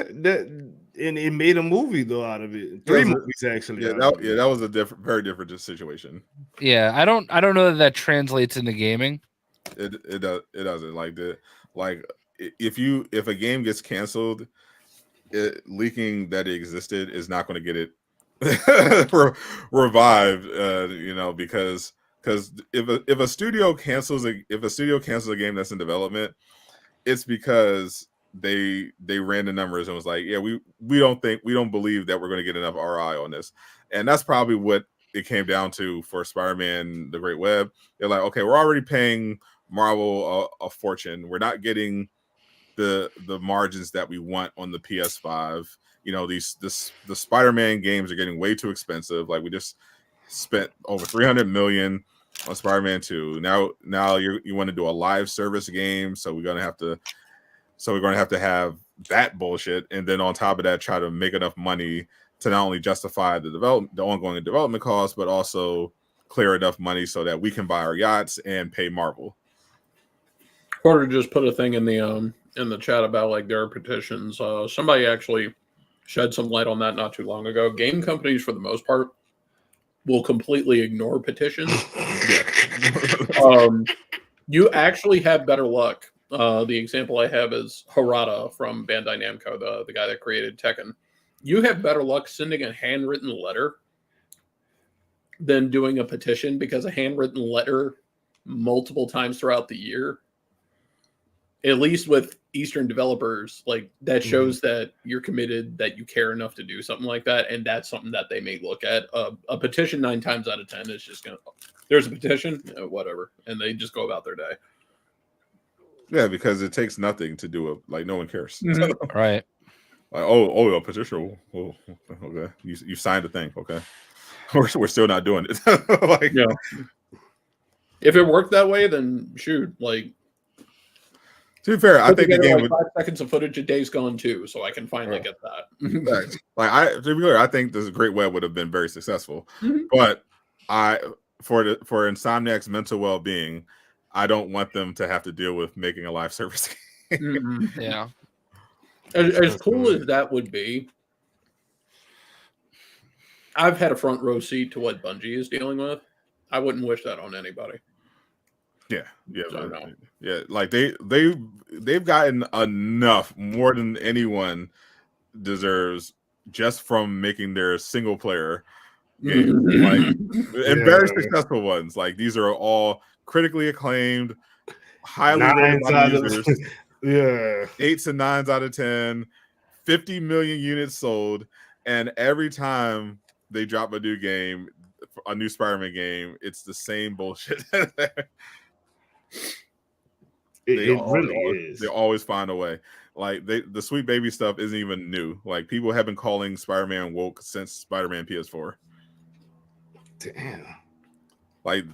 And it made a movie though out of it. 3 movies actually. Yeah, that was a very different situation. Yeah, I don't know that translates into gaming. It doesn't like if a game gets canceled, leaking that it existed is not going to get it revived, because if a studio cancels a game that's in development, it's because they ran the numbers and was like, yeah, we don't believe that we're going to get enough ROI on this, and that's probably what it came down to for Spider-Man: The Great Web. They're like, okay, we're already paying Marvel a fortune, we're not getting the margins that we want on the PS5. The Spider-Man games are getting way too expensive. Like, we just spent over $300 million on Spider-Man 2. Now you want to do a live service game, so we're gonna have to have that bullshit, and then on top of that, try to make enough money to not only justify the ongoing development costs, but also clear enough money so that we can buy our yachts and pay Marvel. Carter just put a thing in the chat about like their petitions. Somebody actually shed some light on that not too long ago. Game companies, for the most part, will completely ignore petitions. You actually have better luck. The example I have is Harada from Bandai Namco, the guy that created Tekken. You have better luck sending a handwritten letter than doing a petition, because a handwritten letter multiple times throughout the year, at least with Eastern developers, like that shows that you're committed, that you care enough to do something like that, and that's something that they may look at. A petition 9 times out of 10 is just gonna there's a petition, whatever, and they just go about their day. Yeah, because it takes nothing to do it. Like no one cares. Right. Like, a petition. Oh, okay. You signed a thing. Okay. We're still not doing it. Like, yeah. If it worked that way, then shoot. Like, to be fair, I think the game like 5 seconds of footage a day's gone too, so I can finally get that. Like, to be clear, I think this Great Web would have been very successful, but for Insomniac's mental well-being, I don't want them to have to deal with making a live service game. Yeah. As cool as that would be, I've had a front row seat to what Bungie is dealing with. I wouldn't wish that on anybody. Yeah. Like they've gotten enough, more than anyone deserves, just from making their single player game, like and very successful ones. Like these are all critically acclaimed, highly rated by users. 8s and 9s out of 10, 50 million units sold, and every time they drop a new game, a new Spider-Man game, it's the same bullshit. They always find a way. Like the Sweet Baby stuff isn't even new. Like people have been calling Spider-Man woke since Spider-Man PS4. Damn.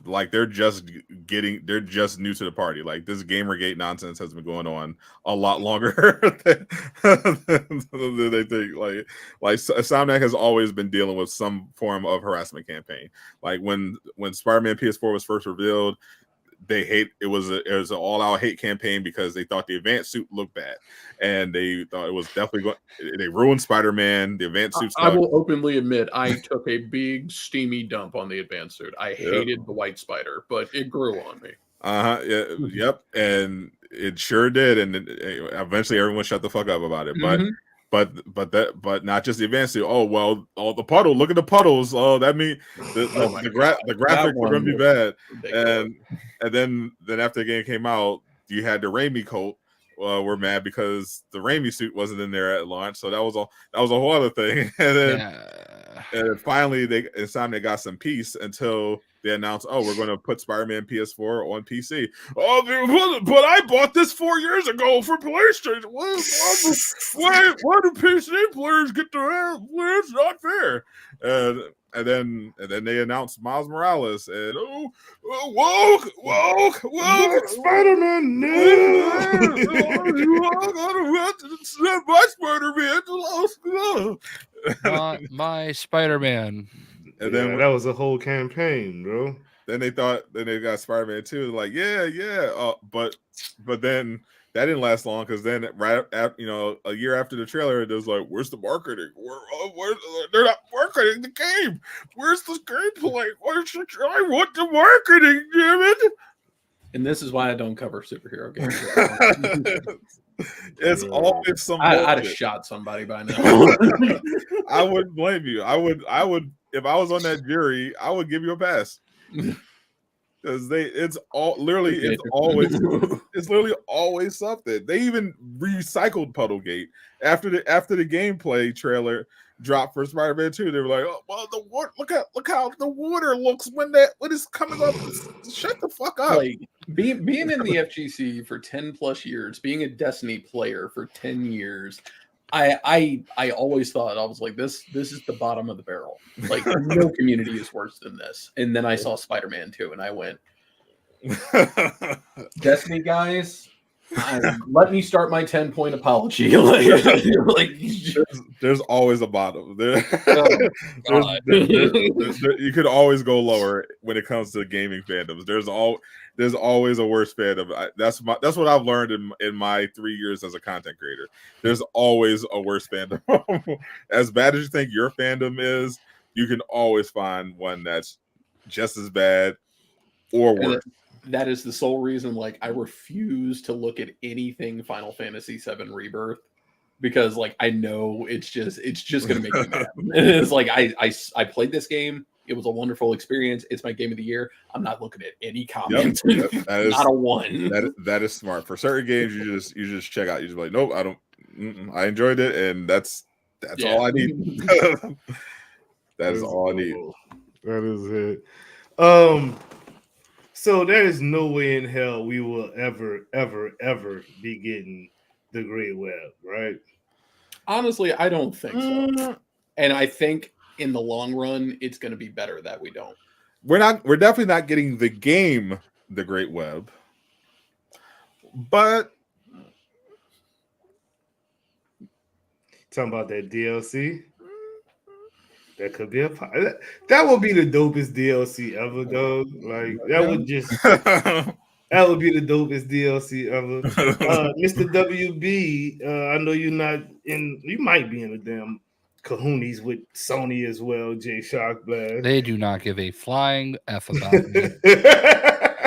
Like they're just new to the party. Like this Gamergate nonsense has been going on a lot longer than they think. Like Insomniac has always been dealing with some form of harassment campaign. Like when Spider-Man PS4 was first revealed, it was an all-out hate campaign because they thought the advanced suit looked bad, and they thought it was definitely they ruined Spider-Man. The advanced suit. I will openly admit I took a big steamy dump on the advanced suit. I hated the white spider, but it grew on me. Yep, and it sure did, and eventually everyone shut the fuck up about it. But not just the advanced suit. Oh well, the puddle. Look at the puddles. Oh, that means the graphics are going to be bad. And then after the game came out, you had the Raimi coat. We're mad because the Raimi suit wasn't in there at launch, so that was a whole other thing. And finally, Insomniac got some peace until they announced, "Oh, we're going to put Spider-Man PS4 on PC." Oh, but I bought this 4 years ago for PlayStation. Why do PC players get to have? It's not fair. And then they announced Miles Morales and woke Spider-Man, my Spider-Man. And then that was a whole campaign, bro. Then they got Spider-Man 2. Like, but then that didn't last long because then right after, a year after the trailer, it was like, where's the marketing? They're not marketing the game. Where's the gameplay? I want the marketing, damn it. And this is why I don't cover superhero games. It's always some. I'd have shot somebody by now. I wouldn't blame you. I would if I was on that jury, I would give you a pass. Because it's literally always something. They even recycled Puddlegate after the gameplay trailer dropped for Spider-Man 2. They were like, "Oh, well, the water. Look how the water looks when it's coming up." Shut the fuck up. Like being in the FGC for 10 plus years, being a Destiny player for 10 years. I always thought, I was like, this is the bottom of the barrel. Like no community is worse than this. And then I saw Spider-Man 2 and I went, Destiny guys, let me start my 10-point apology. There's always a bottom. You could always go lower when it comes to gaming fandoms. There's always a worse fandom. That's what I've learned in my 3 years as a content creator. There's always a worse fandom. As bad as you think your fandom is, you can always find one that's just as bad or worse. That is the sole reason, like, I refuse to look at anything Final Fantasy VII Rebirth because, like, I know it's just gonna make me mad. It's like I played this game. It was a wonderful experience. It's my game of the year. I'm not looking at any comments. Yep. Not a one. That is smart. For certain games, you just check out. You just be like, nope, I don't. I enjoyed it, and that's all I need. That is all I need. That is it. So there is no way in hell we will ever be getting the Great Web, right? Honestly, I don't think so. Mm, And I think in the long run, it's going to be better that we don't. we're definitely not getting the game, The Great Web. But Talking about that DLC. That could be that would be the dopest DLC ever, though. Like that would just that would be the dopest DLC ever. Mr. WB, I know you're not in. You might be in the damn cahoonies with Sony as well. J Shock Blast. They do not give a flying f about me.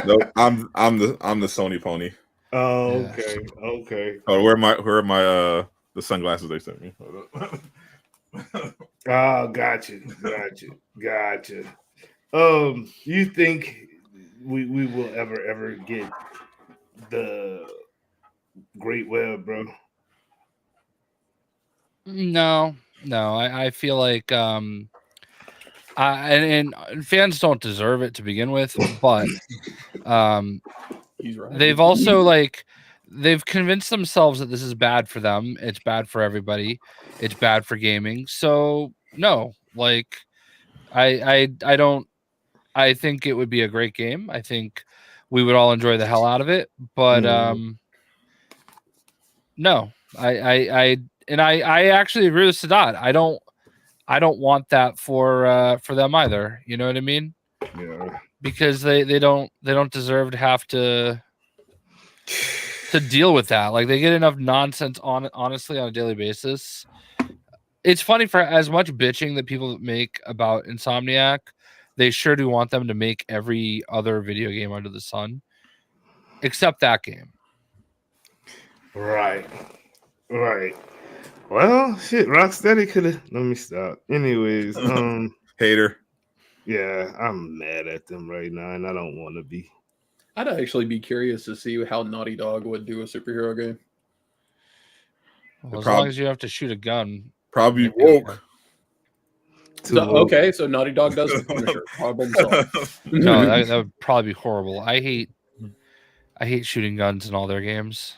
no, I'm the Sony pony. Oh, Yeah. okay. Oh, where are my the sunglasses they sent me? Oh, gotcha. You think we will ever get the Great Web, bro? No. I feel like and fans don't deserve it to begin with, but He's right. they've also they've convinced themselves that this is bad for them. It's bad for everybody. It's bad for gaming. So no, I don't. I think it would be a great game. I think we would all enjoy the hell out of it. But no, I actually agree with Sadat. I don't want that for them either. You know what I mean? Yeah. Because they don't deserve to have to deal with that. Like they get enough nonsense honestly on a daily basis. It's funny, for as much bitching that people make about Insomniac, they sure do want them to make every other video game under the sun, except that game. Right. Well, shit, Rocksteady could have. Let me stop. Anyways, Hater. Yeah, I'm mad at them right now, and I don't want to be. I'd actually be curious to see how Naughty Dog would do a superhero game. Well, as long as you have to shoot a gun. Probably woke. Okay, so Naughty Dog does the Punisher. Problem solved. No, that would probably be horrible. I hate shooting guns in all their games.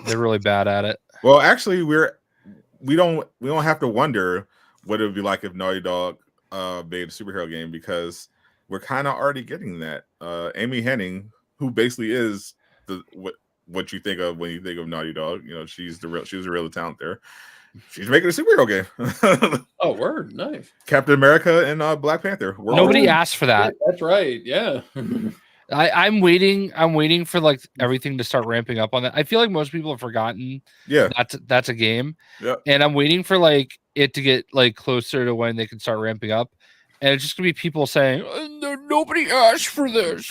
They're really bad at it. Well, actually, we don't have to wonder what it would be like if Naughty Dog made a superhero game, because we're kind of already getting that. Amy Hennig, who basically is what you think of when you think of Naughty Dog, you know, she's the real talent there. She's making a superhero game. Oh, word, nice. Captain America and Black Panther. Nobody asked for that. Yeah, that's right. Yeah. I'm waiting for like everything to start ramping up on that. I feel like most people have forgotten. Yeah, that's a game. Yeah, and I'm waiting for like it to get like closer to when they can start ramping up, and it's just gonna be people saying nobody asked for this.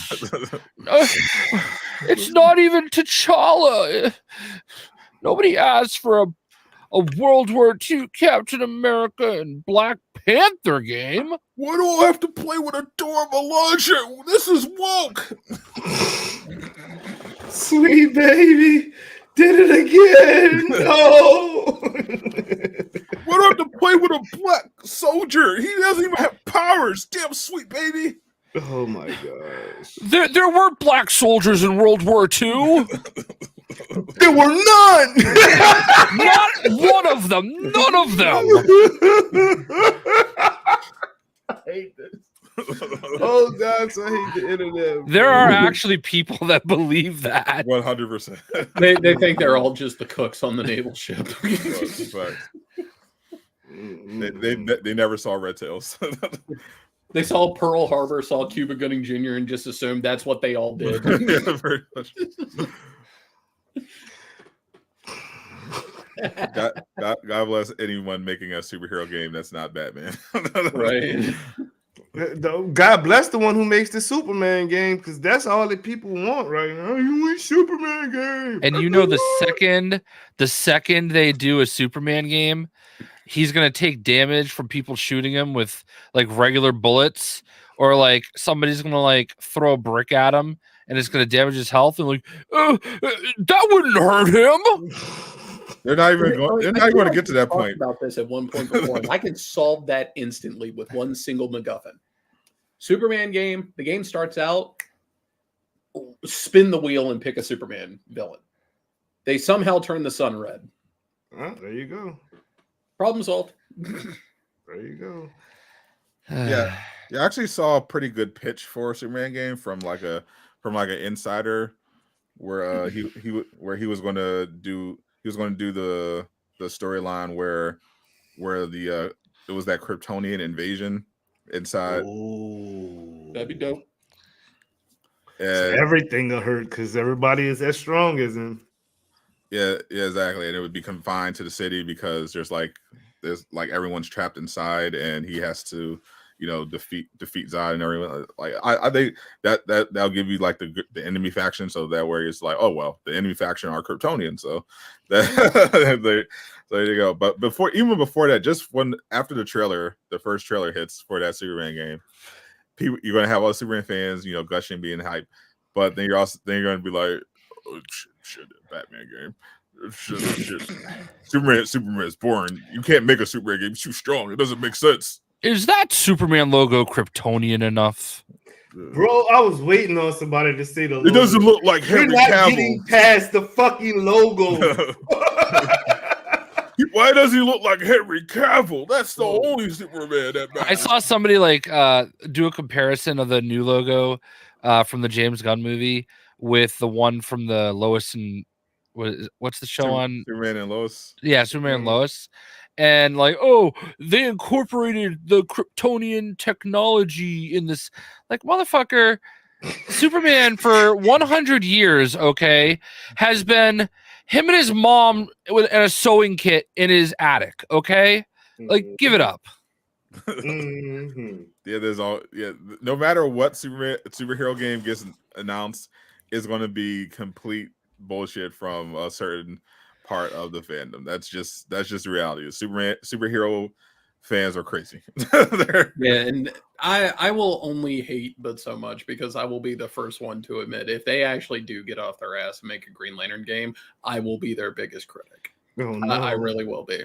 It's not even T'Challa. Nobody asked for a World War II Captain America and Black Panther game. Why do I have to play with a Dora Milaje? This is woke. Sweet baby, did it again. No. Why do I have to play with a black soldier? He doesn't even have powers. Damn, sweet baby. Oh my gosh. There were black soldiers in World War II. There were none. Not one of them. None of them. I hate this. Oh God, so I hate the internet. There are actually people that believe that. 100%. They think they're all just the cooks on the naval ship. They never saw Red Tails. They saw Pearl Harbor, saw Cuba Gooding Jr., and just assumed that's what they all did. Yeah, very much. God bless anyone making a superhero game that's not Batman. Right. God bless the one who makes the Superman game, because that's all that people want right now. You want Superman game. And you know, the second they do a Superman game, he's gonna take damage from people shooting him with like regular bullets, or like somebody's gonna like throw a brick at him and it's gonna damage his health, and like that wouldn't hurt him. They're not even going to get to that point. About this at one point before, and I can solve that instantly with one single MacGuffin. Superman game, the game starts out, spin the wheel and pick a Superman villain. They somehow turn the sun red. Oh, there you go. Problem solved. There you go. Yeah, I actually saw a pretty good pitch for a Superman game from like an insider, where he was going to do the storyline where the it was that Kryptonian invasion inside. Oh, That'd be dope. So everything will hurt because everybody is as strong as him. Yeah, exactly. And it would be confined to the city because there's like everyone's trapped inside, and he has to, defeat Zod and everyone. Like I think that'll give you like the enemy faction, so that way it's like, oh well, the enemy faction are Kryptonian, so that there you go. But before that, just after the first trailer hits for that Superman game, you're gonna have all the Superman fans, gushing, being hyped, but then you're gonna be like, oh, shit, Batman game. Shit. Superman is boring. You can't make a Superman game. It's too strong. It doesn't make sense. Is that Superman logo Kryptonian enough? Bro, I was waiting on somebody to say the logo. It doesn't look like Henry You're not Cavill. getting past the fucking logo. Why does he look like Henry Cavill? That's the only Superman that matters. I saw somebody do a comparison of the new logo from the James Gunn movie with the one from the Lois and what's the show on Superman and Lois? Yeah, Superman and Lois. And they incorporated the Kryptonian technology in this. Like, motherfucker, Superman for 100 years, has been him and his mom and a sewing kit in his attic, okay? Like, give it up. No matter what superhero game gets announced, it's going to be complete bullshit from a certain part of the fandom. That's just the reality. Superhero fans are crazy. Yeah, and I will only hate but so much, because I will be the first one to admit if they actually do get off their ass and make a Green Lantern game, I will be their biggest critic. Oh, no. I really will be.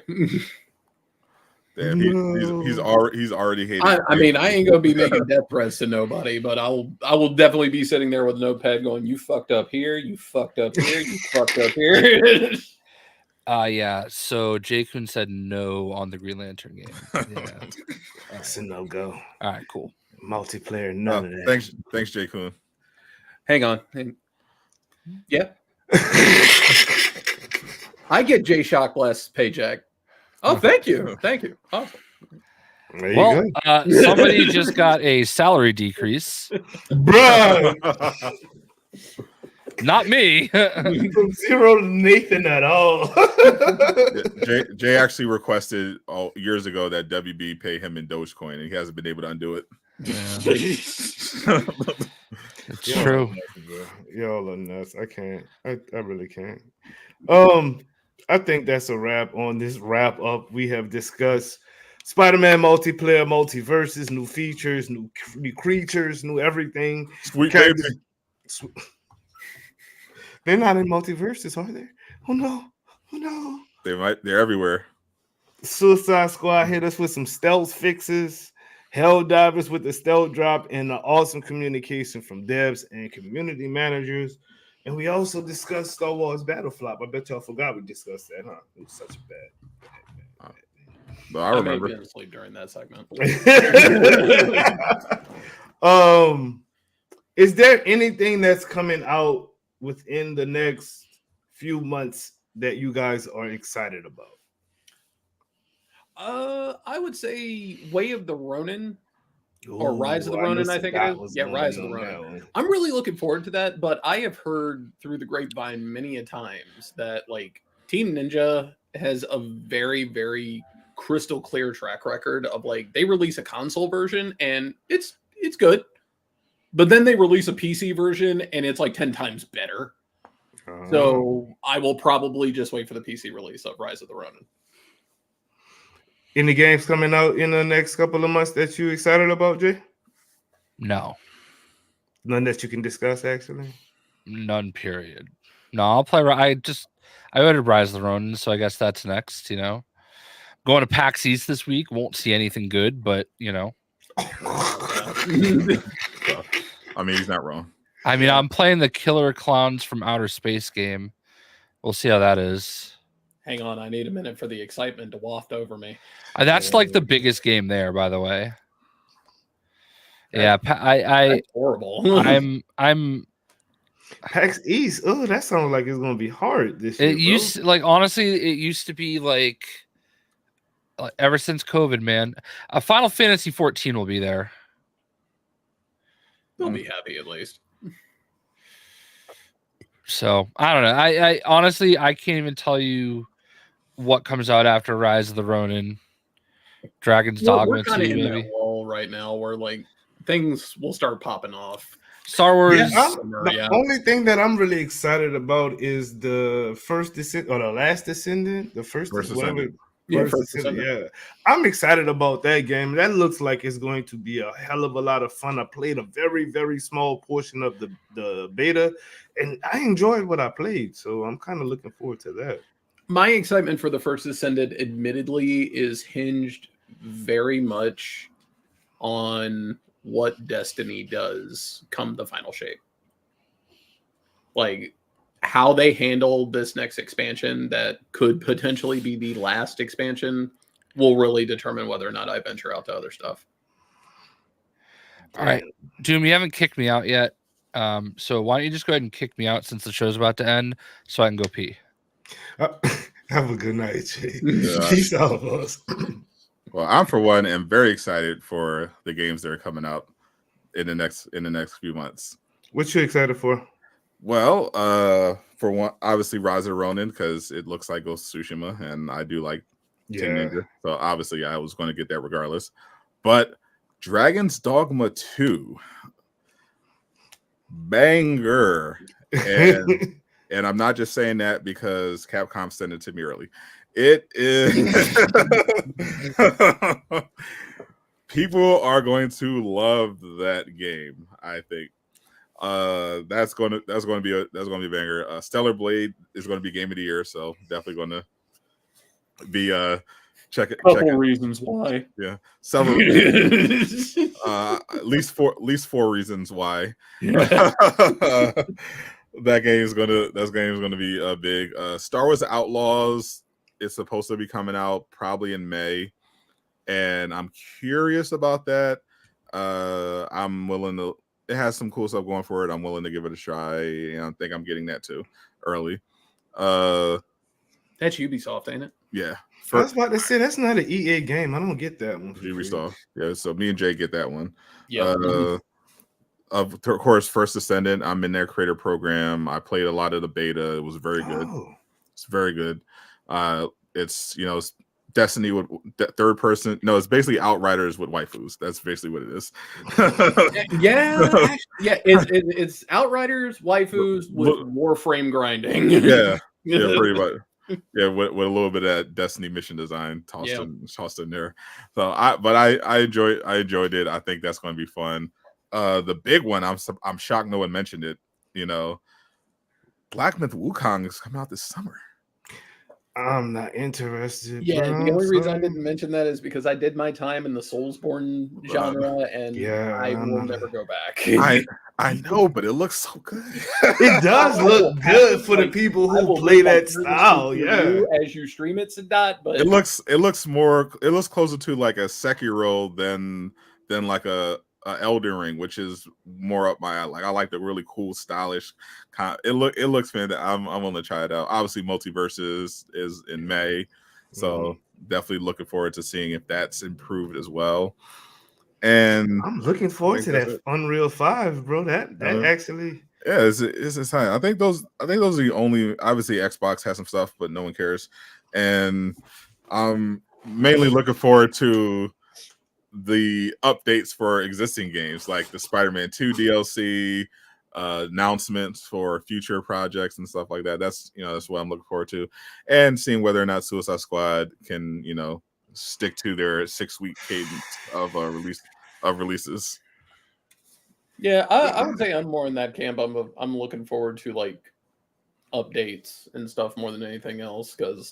Damn, he's already hating. I mean, I ain't gonna be making death threats to nobody, but I will definitely be sitting there with a notepad going, "You fucked up here. You fucked up here. You fucked up here." Yeah. So Jay Kun said no on the Green Lantern game. Yeah. It's a no-go. All right, cool. Multiplayer, none of that. Thanks, Jay Kun. Hang on. Yeah. I get Jay Shockblast's paycheck. Oh, thank you. Thank you. Awesome. Well, somebody just got a salary decrease. Bro. Not me. From zero to Nathan at all. Jay actually requested years ago that WB pay him in Dogecoin, and he hasn't been able to undo it. Yeah. It's true. Y'all are nuts. I can't. I really can't. I think that's a wrap on this wrap up. We have discussed Spider-Man multiplayer, MultiVersus, new features, new creatures, new everything. Sweet baby. They're not in MultiVersus, are they? Oh no. They're everywhere. Suicide Squad hit us with some stealth fixes. Helldivers with the stealth drop and the awesome communication from devs and community managers. And we also discussed Star Wars Battle Flop. I bet y'all forgot we discussed that, huh? It was such a bad. But I remember. I may have been asleep during that segment. Is there anything that's coming out within the next few months that you guys are excited about? I would say Way of the Ronin. Or Rise of the Ronin, I think it is. Yeah, Rise of the Ronin. I'm really looking forward to that, but I have heard through the grapevine many a times that Team Ninja has a very, very crystal clear track record of they release a console version and it's good, but then they release a PC version and it's 10 times better. So I will probably just wait for the PC release of Rise of the Ronin. Any games coming out in the next couple of months that you excited about, Jay? No. None that you can discuss, actually? None, period. No, I'll play. I ordered Rise of the Ronin, so I guess that's next, Going to PAX East this week. Won't see anything good, but, So, I mean, he's not wrong. I mean, I'm playing the Killer Clowns from Outer Space game. We'll see how that is. Hang on, I need a minute for the excitement to waft over me. That's like the biggest game there, by the way. Yeah, That's horrible. I'm PAX East. Oh, that sounds like it's gonna be hard this year. It used like honestly, it used to be like ever since COVID, man. Final Fantasy 14 will be there. They'll be happy at least. So I don't know. I honestly I can't even tell you what comes out after Rise of the Ronin, Dragon's Dogma We're kind of 2, in maybe. that lull right now where like things will start popping off. Star Wars. The only thing that I'm really excited about is the first descent or the last descendant, the first whatever. Yeah, I'm excited about that game. That looks like it's going to be a hell of a lot of fun. I played a very, very small portion of the beta, and I enjoyed what I played. So I'm kind of looking forward to that. My excitement for the first Ascended, admittedly, is hinged very much on what Destiny does come the final shape. Like, how they handle this next expansion that could potentially be the last expansion will really determine whether or not I venture out to other stuff. All right, Doom, you haven't kicked me out yet. So why don't you just go ahead and kick me out since the show's about to end so I can go pee. Have a good night, Jay. Yeah. Peace out, boss. Well, I'm for one am very excited for the games that are coming out in the next few months. What you excited for? Well, for one, obviously Rise of the Ronin because it looks like Ghost of Tsushima, and I do like Team Ninja, so obviously I was going to get that regardless. But Dragon's Dogma 2, banger, and and I'm not just saying that because Capcom sent it to me early. It is. People are going to love that game, I think. That's going to be a banger. Stellar Blade is going to be game of the year, so definitely going to be check it. Reasons why. Yeah, several. At least four reasons why. That game is gonna be a big. Star Wars Outlaws is supposed to be coming out probably in May, and I'm curious about that. I'm willing to. It has some cool stuff going for it. I'm willing to give it a try. And I think I'm getting that too early. That's Ubisoft, ain't it? Yeah. I was about to say that's not an EA game. I don't get that one. Ubisoft. Yeah. So me and Jay get that one. Yeah. Of course, First Ascendant. I'm in their creator program. I played a lot of the beta. It was very good. It's very good. It's it's Destiny with third person. No, it's basically Outriders with waifus. That's basically what it is. It's Outriders, waifus with Warframe grinding. yeah, pretty much. Yeah, with a little bit of that Destiny mission design tossed in there. So I enjoyed it. I think that's going to be fun. The big one, I'm shocked no one mentioned it. Black Myth Wukong is coming out this summer. I'm not interested. Yeah, bro. the only reason I didn't mention that is because I did my time in the Soulsborne genre, and I will never go back. I know, but it looks so good. It does look good for the people who play that style. Yeah, as you stream it, Sadat, but it looks closer to like a Sekiro than like a Elden Ring, which is more up my alley. Like I like the really cool, stylish kind. It looks fantastic. I'm gonna try it out. Obviously, MultiVersus is in May, so definitely looking forward to seeing if that's improved as well. And I'm looking forward to that Unreal 5, bro. That actually, it's exciting. I think those are the only. Obviously, Xbox has some stuff, but no one cares. And I'm mainly looking forward to the updates for existing games like the Spider-Man 2 DLC, announcements for future projects and stuff like that. That's what I'm looking forward to, and seeing whether or not Suicide Squad can stick to their 6-week cadence of releases. Yeah, I would say I'm more in that camp. I'm looking forward to like updates and stuff more than anything else because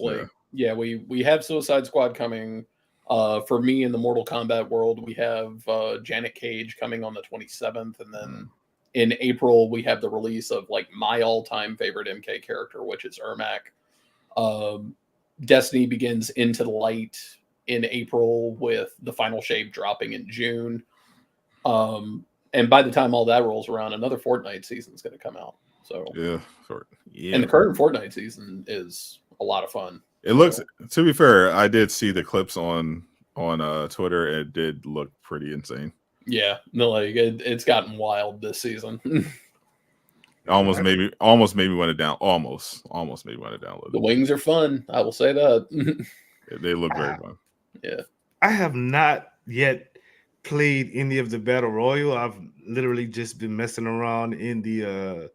we have Suicide Squad coming. For me in the Mortal Kombat world, we have Janet Cage coming on the 27th, and then in April we have the release of like my all-time favorite MK character, which is Ermac. Destiny begins Into the Light in April, with the final shape dropping in June. And by the time all that rolls around, another Fortnite season is going to come out. So yeah. And the current Fortnite season is a lot of fun. It looks, to be fair, I did see the clips on Twitter. It did look pretty insane. Yeah, no, like it's gotten wild this season. almost made me want it down. Almost made me want it down. The wings are fun. I will say that. They look very fun. Yeah, I have not yet played any of the battle royal. I've literally just been messing around in the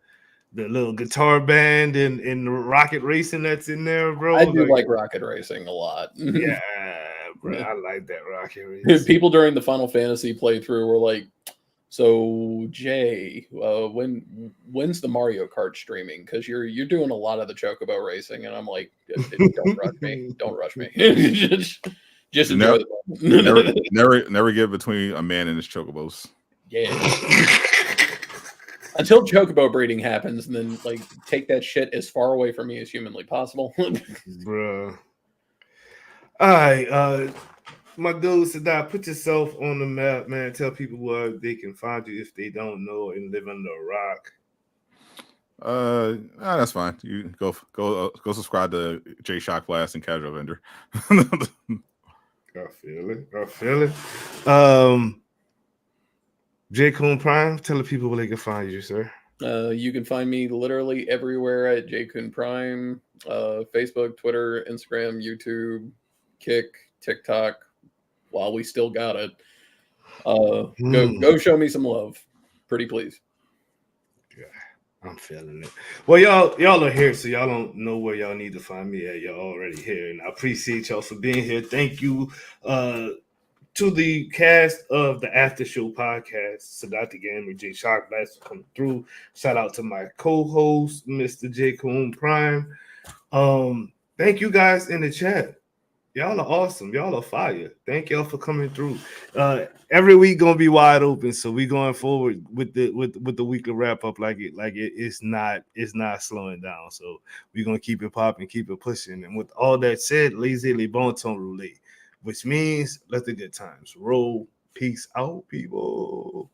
little guitar band and the rocket racing that's in there, bro. I do like rocket racing a lot. Yeah, bro, I like that rocket racing. People during the Final Fantasy playthrough were like, "So Jay, when's the Mario Kart streaming? Because you're doing a lot of the chocobo racing." And I'm like, "Don't rush me. Don't rush me. just enjoy never get between a man and his chocobos." Yeah. Until chocobo breeding happens, and then like take that shit as far away from me as humanly possible. Bruh. All right, my dude Sadai, put yourself on the map, man. Tell people where they can find you if they don't know and live under a rock. That's fine. You go subscribe to J Shock Blast and Casual Vendor. I feel it. J Coon Prime, tell the people where they can find you, sir. You can find me literally everywhere at J Coon Prime, Facebook, Twitter, Instagram, YouTube, Kick, TikTok. While we still got it, go show me some love, pretty please. Yeah, I'm feeling it. Well, y'all are here, so y'all don't know where y'all need to find me at. Y'all already here, and I appreciate y'all for being here. Thank you to the cast of the After Show podcast, Sadat the Gamer, J Shock Blast for coming through. Shout out to my co-host, Mr. J Coon Prime. Thank you guys in the chat. Y'all are awesome. Y'all are fire. Thank y'all for coming through. Every week gonna be wide open, so we going forward with the weekly wrap up it's not slowing down. So we're gonna keep it popping, keep it pushing. And with all that said, laissez les bon temps rouler, which means let the good times roll. Peace out, people.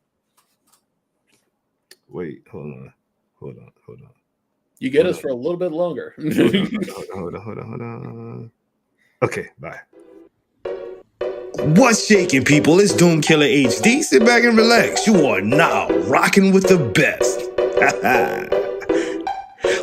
Wait, hold on. You get us for a little bit longer. Hold on. Okay, bye. What's shaking, people? It's Doom Killer HD. Sit back and relax. You are now rocking with the best.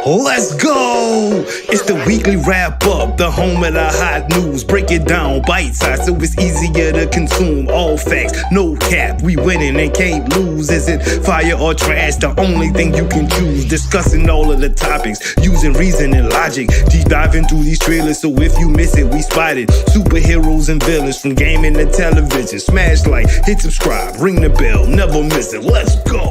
Let's go! It's the weekly wrap up, the home of the hot news. Break it down, bite size, so it's easier to consume. All facts, no cap. We winning and can't lose. Is it fire or trash? The only thing you can choose. Discussing all of the topics, using reason and logic. Deep diving through these trailers, so if you miss it, we spotted superheroes and villains from gaming to television. Smash like, hit subscribe, ring the bell, never miss it. Let's go!